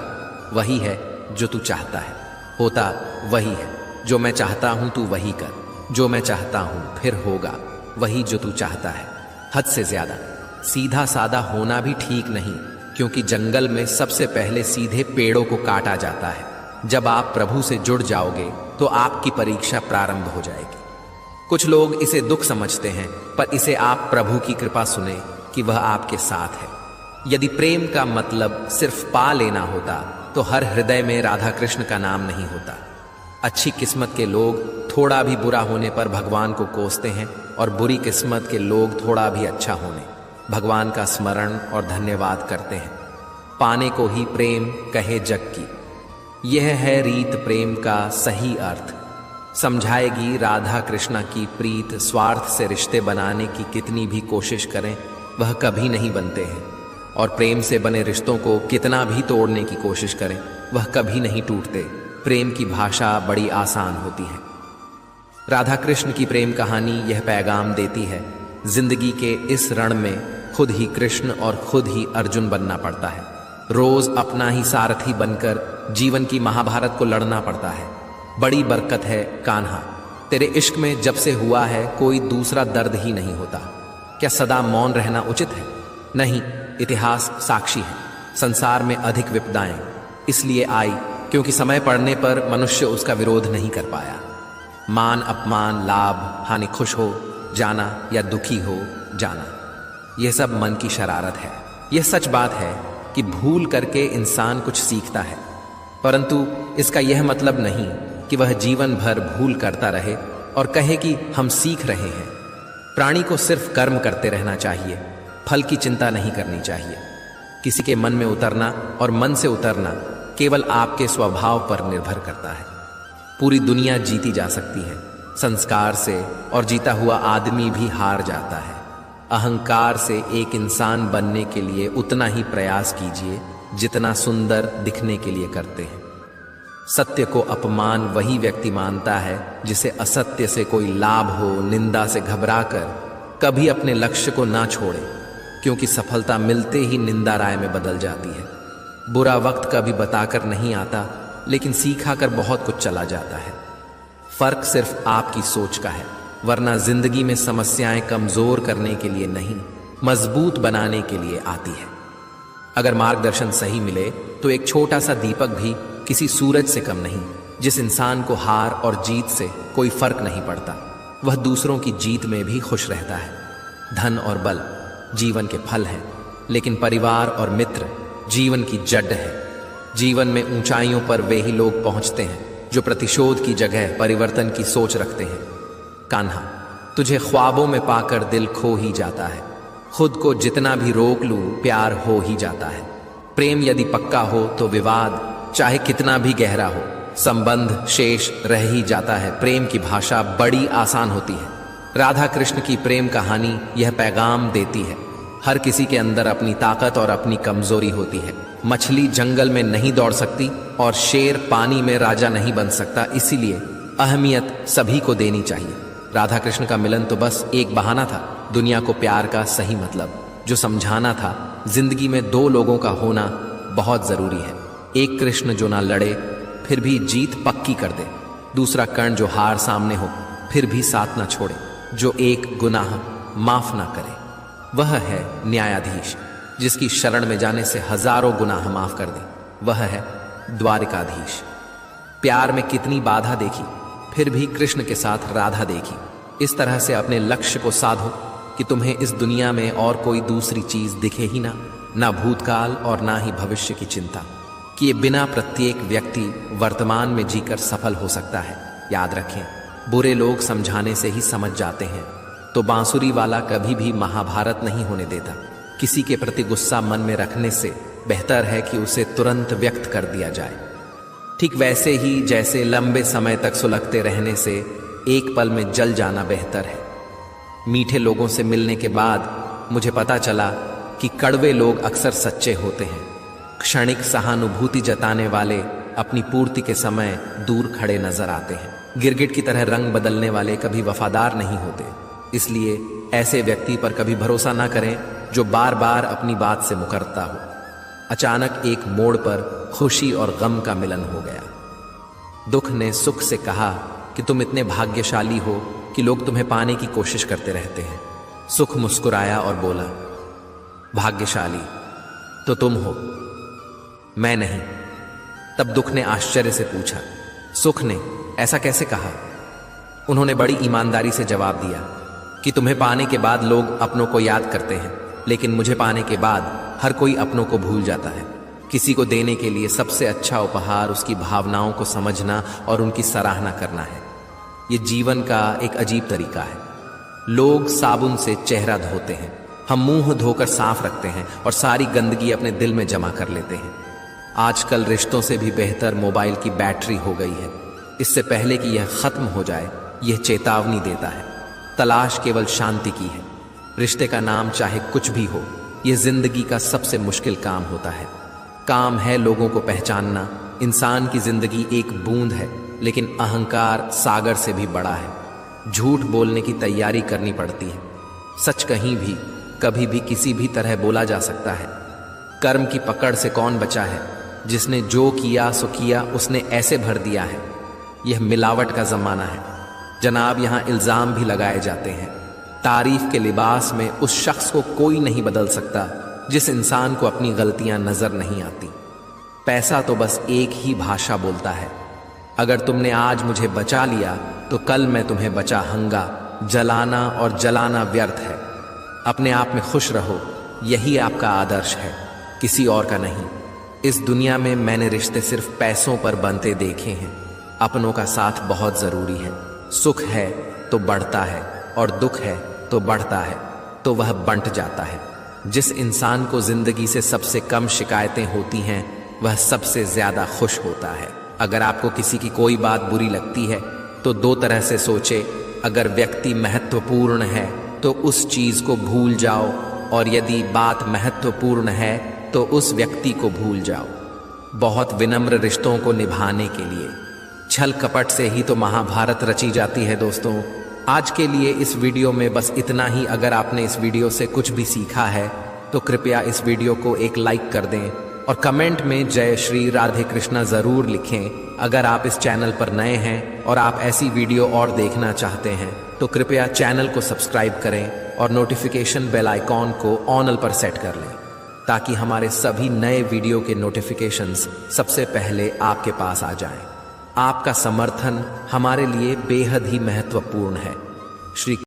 वही है जो तू चाहता है, होता वही है जो मैं चाहता हूं तू वही कर। जो मैं चाहता हूं फिर होगा वही जो तू चाहता है। हद से ज्यादा सीधा साधा होना भी ठीक नहीं, क्योंकि जंगल में सबसे पहले सीधे पेड़ों को काटा जाता है। जब आप प्रभु से जुड़ जाओगे तो आपकी परीक्षा प्रारंभ हो जाएगी। कुछ लोग इसे दुख समझते हैं, पर इसे आप प्रभु की कृपा सुने कि वह आपके साथ है। यदि प्रेम का मतलब सिर्फ पा लेना होता तो हर हृदय में राधा कृष्ण का नाम नहीं होता। अच्छी किस्मत के लोग थोड़ा भी बुरा होने पर भगवान को कोसते हैं, और बुरी किस्मत के लोग थोड़ा भी अच्छा होने भगवान का स्मरण और धन्यवाद करते हैं। पाने को ही प्रेम कहे जग की, यह है रीत प्रेम का सही अर्थ। समझाएगी राधा कृष्णा की प्रीत। स्वार्थ से रिश्ते बनाने की कितनी भी कोशिश करें वह कभी नहीं बनते हैं, और प्रेम से बने रिश्तों को कितना भी तोड़ने की कोशिश करें वह कभी नहीं टूटते। प्रेम की भाषा बड़ी आसान होती है। राधा कृष्ण की प्रेम कहानी यह पैगाम देती है, जिंदगी के इस रण में खुद ही कृष्ण और खुद ही अर्जुन बनना पड़ता है। रोज अपना ही सारथी बनकर जीवन की महाभारत को लड़ना पड़ता है। बड़ी बरकत है कान्हा, तेरे इश्क में जब से हुआ है कोई दूसरा दर्द ही नहीं होता। क्या सदा मौन रहना उचित है? नहीं, इतिहास साक्षी है। संसार में अधिक विपदाएं इसलिए आई क्योंकि समय पड़ने पर मनुष्य उसका विरोध नहीं कर पाया। मान अपमान, लाभ हानि, खुश हो जाना या दुखी हो जाना, यह सब मन की शरारत है। यह सच बात है कि भूल करके इंसान कुछ सीखता है, परंतु इसका यह मतलब नहीं कि वह जीवन भर भूल करता रहे और कहे कि हम सीख रहे हैं। प्राणी को सिर्फ कर्म करते रहना चाहिए, फल की चिंता नहीं करनी चाहिए। किसी के मन में उतरना और मन से उतरना केवल आपके स्वभाव पर निर्भर करता है। पूरी दुनिया जीती जा सकती है संस्कार से, और जीता हुआ आदमी भी हार जाता है। अहंकार से एक इंसान बनने के लिए उतना ही प्रयास कीजिए जितना सुंदर दिखने के लिए करते हैं। सत्य को अपमान वही व्यक्ति मानता है जिसे असत्य से कोई लाभ हो। निंदा से घबराकर कभी अपने लक्ष्य को ना छोड़े, क्योंकि सफलता मिलते ही निंदा राय में बदल जाती है। बुरा वक्त कभी बताकर नहीं आता, लेकिन सीखा कर बहुत कुछ चला जाता है। फर्क सिर्फ आपकी सोच का है, वरना जिंदगी में समस्याएं कमजोर करने के लिए नहीं, मजबूत बनाने के लिए आती है। अगर मार्गदर्शन सही मिले तो एक छोटा सा दीपक भी किसी सूरज से कम नहीं। जिस इंसान को हार और जीत से कोई फर्क नहीं पड़ता, वह दूसरों की जीत में भी खुश रहता है। धन और बल जीवन के फल हैं, लेकिन परिवार और मित्र जीवन की जड़ है। जीवन में ऊंचाइयों पर वे ही लोग पहुंचते हैं जो प्रतिशोध की जगह परिवर्तन की सोच रखते हैं। कान्हा, तुझे ख्वाबों में पाकर दिल खो ही जाता है। खुद को जितना भी रोक लूं प्यार हो ही जाता है। प्रेम यदि पक्का हो तो विवाद चाहे कितना भी गहरा हो, संबंध शेष रह ही जाता है। प्रेम की भाषा बड़ी आसान होती है। राधा कृष्ण की प्रेम कहानी यह पैगाम देती है, हर किसी के अंदर अपनी ताकत और अपनी कमजोरी होती है। मछली जंगल में नहीं दौड़ सकती और शेर पानी में राजा नहीं बन सकता, इसीलिए अहमियत सभी को देनी चाहिए। राधा कृष्ण का मिलन तो बस एक बहाना था, दुनिया को प्यार का सही मतलब जो समझाना था। जिंदगी में दो लोगों का होना बहुत जरूरी है। एक कृष्ण जो ना लड़े फिर भी जीत पक्की कर दे, दूसरा कर्ण जो हार सामने हो फिर भी साथ ना छोड़े, जो एक गुनाह माफ ना करे। वह है न्यायाधीश, जिसकी शरण में जाने से हजारों गुनाह माफ कर दे। वह है द्वारिकाधीश। प्यार में कितनी बाधा देखी, फिर भी कृष्ण के साथ राधा देखी। इस तरह से अपने लक्ष्य को साधो कि तुम्हें इस दुनिया में और कोई दूसरी चीज दिखे ही ना भूतकाल और ना ही भविष्य की चिंता, कि ये बिना प्रत्येक व्यक्ति वर्तमान में जीकर सफल हो सकता है। याद रखें, बुरे लोग समझाने से ही समझ जाते हैं, तो बांसुरी वाला कभी भी महाभारत नहीं होने देता। किसी के प्रति गुस्सा मन में रखने से बेहतर है कि उसे तुरंत व्यक्त कर दिया जाए। ठीक वैसे ही जैसे लंबे समय तक सुलगते रहने से एक पल में जल जाना बेहतर है। मीठे लोगों से मिलने के बाद मुझे पता चला कि कड़वे लोग अक्सर सच्चे होते हैं। क्षणिक सहानुभूति जताने वाले अपनी पूर्ति के समय दूर खड़े नजर आते हैं। गिरगिट की तरह रंग बदलने वाले कभी वफादार नहीं होते। इसलिए ऐसे व्यक्ति पर कभी भरोसा ना करें जो बार बार अपनी बात से मुकरता हो। अचानक एक मोड़ पर खुशी और गम का मिलन हो गया। दुख ने सुख से कहा कि तुम इतने भाग्यशाली हो कि लोग तुम्हें पाने की कोशिश करते रहते हैं। सुख मुस्कुराया और बोला, भाग्यशाली तो तुम हो, मैं नहीं। तब दुख ने आश्चर्य से पूछा, सुख ने ऐसा कैसे कहा? उन्होंने बड़ी ईमानदारी से जवाब दिया कि तुम्हें पाने के बाद लोग अपनों को याद करते हैं, लेकिन मुझे पाने के बाद हर कोई अपनों को भूल जाता है। किसी को देने के लिए सबसे अच्छा उपहार उसकी भावनाओं को समझना और उनकी सराहना करना है। ये जीवन का एक अजीब तरीका है। लोग साबुन से चेहरा धोते हैं, हम मुंह धोकर साफ रखते हैं और सारी गंदगी अपने दिल में जमा कर लेते हैं। आजकल रिश्तों से भी बेहतर मोबाइल की बैटरी हो गई है। इससे पहले कि यह खत्म हो जाए, यह चेतावनी देता है। तलाश केवल शांति की है। रिश्ते का नाम चाहे कुछ भी हो, यह जिंदगी का सबसे मुश्किल काम होता है। काम है लोगों को पहचानना। इंसान की जिंदगी एक बूंद है, लेकिन अहंकार सागर से भी बड़ा है। झूठ बोलने की तैयारी करनी पड़ती है। सच कहीं भी कभी भी किसी भी तरह बोला जा सकता है। कर्म की पकड़ से कौन बचा है? जिसने जो किया सो किया, उसने ऐसे भर दिया है। यह मिलावट का जमाना है जनाब। यहाँ इल्जाम भी लगाए जाते हैं। तारीफ के लिबास में उस शख्स को कोई नहीं बदल सकता जिस इंसान को अपनी गलतियां नजर नहीं आती। पैसा तो बस एक ही भाषा बोलता है। अगर तुमने आज मुझे बचा लिया तो कल मैं तुम्हें बचाऊंगा। जलाना और जलाना व्यर्थ है। अपने आप में खुश रहो, यही आपका आदर्श है, किसी और का नहीं। इस दुनिया में मैंने रिश्ते सिर्फ पैसों पर बनते देखे हैं। अपनों का साथ बहुत जरूरी है। सुख है तो बढ़ता है और दुख है तो बढ़ता है, तो वह बंट जाता है। जिस इंसान को जिंदगी से सबसे कम शिकायतें होती हैं, वह सबसे ज्यादा खुश होता है। अगर आपको किसी की कोई बात बुरी लगती है तो दो तरह से सोचे। अगर व्यक्ति महत्वपूर्ण है तो उस चीज को भूल जाओ, और यदि बात महत्वपूर्ण है तो उस व्यक्ति को भूल जाओ। बहुत विनम्र रिश्तों को निभाने के लिए छल कपट से ही तो महाभारत रची जाती है। दोस्तों, आज के लिए इस वीडियो में बस इतना ही। अगर आपने इस वीडियो से कुछ भी सीखा है तो कृपया इस वीडियो को एक लाइक कर दें और कमेंट में जय श्री राधे कृष्णा जरूर लिखें। अगर आप इस चैनल पर नए हैं और आप ऐसी वीडियो और देखना चाहते हैं तो कृपया चैनल को सब्सक्राइब करें और नोटिफिकेशन बेल आइकॉन को ऑल पर सेट कर लें, ताकि हमारे सभी नए वीडियो के नोटिफिकेशंस सबसे पहले आपके पास आ जाएं। आपका समर्थन हमारे लिए बेहद ही महत्वपूर्ण है। श्री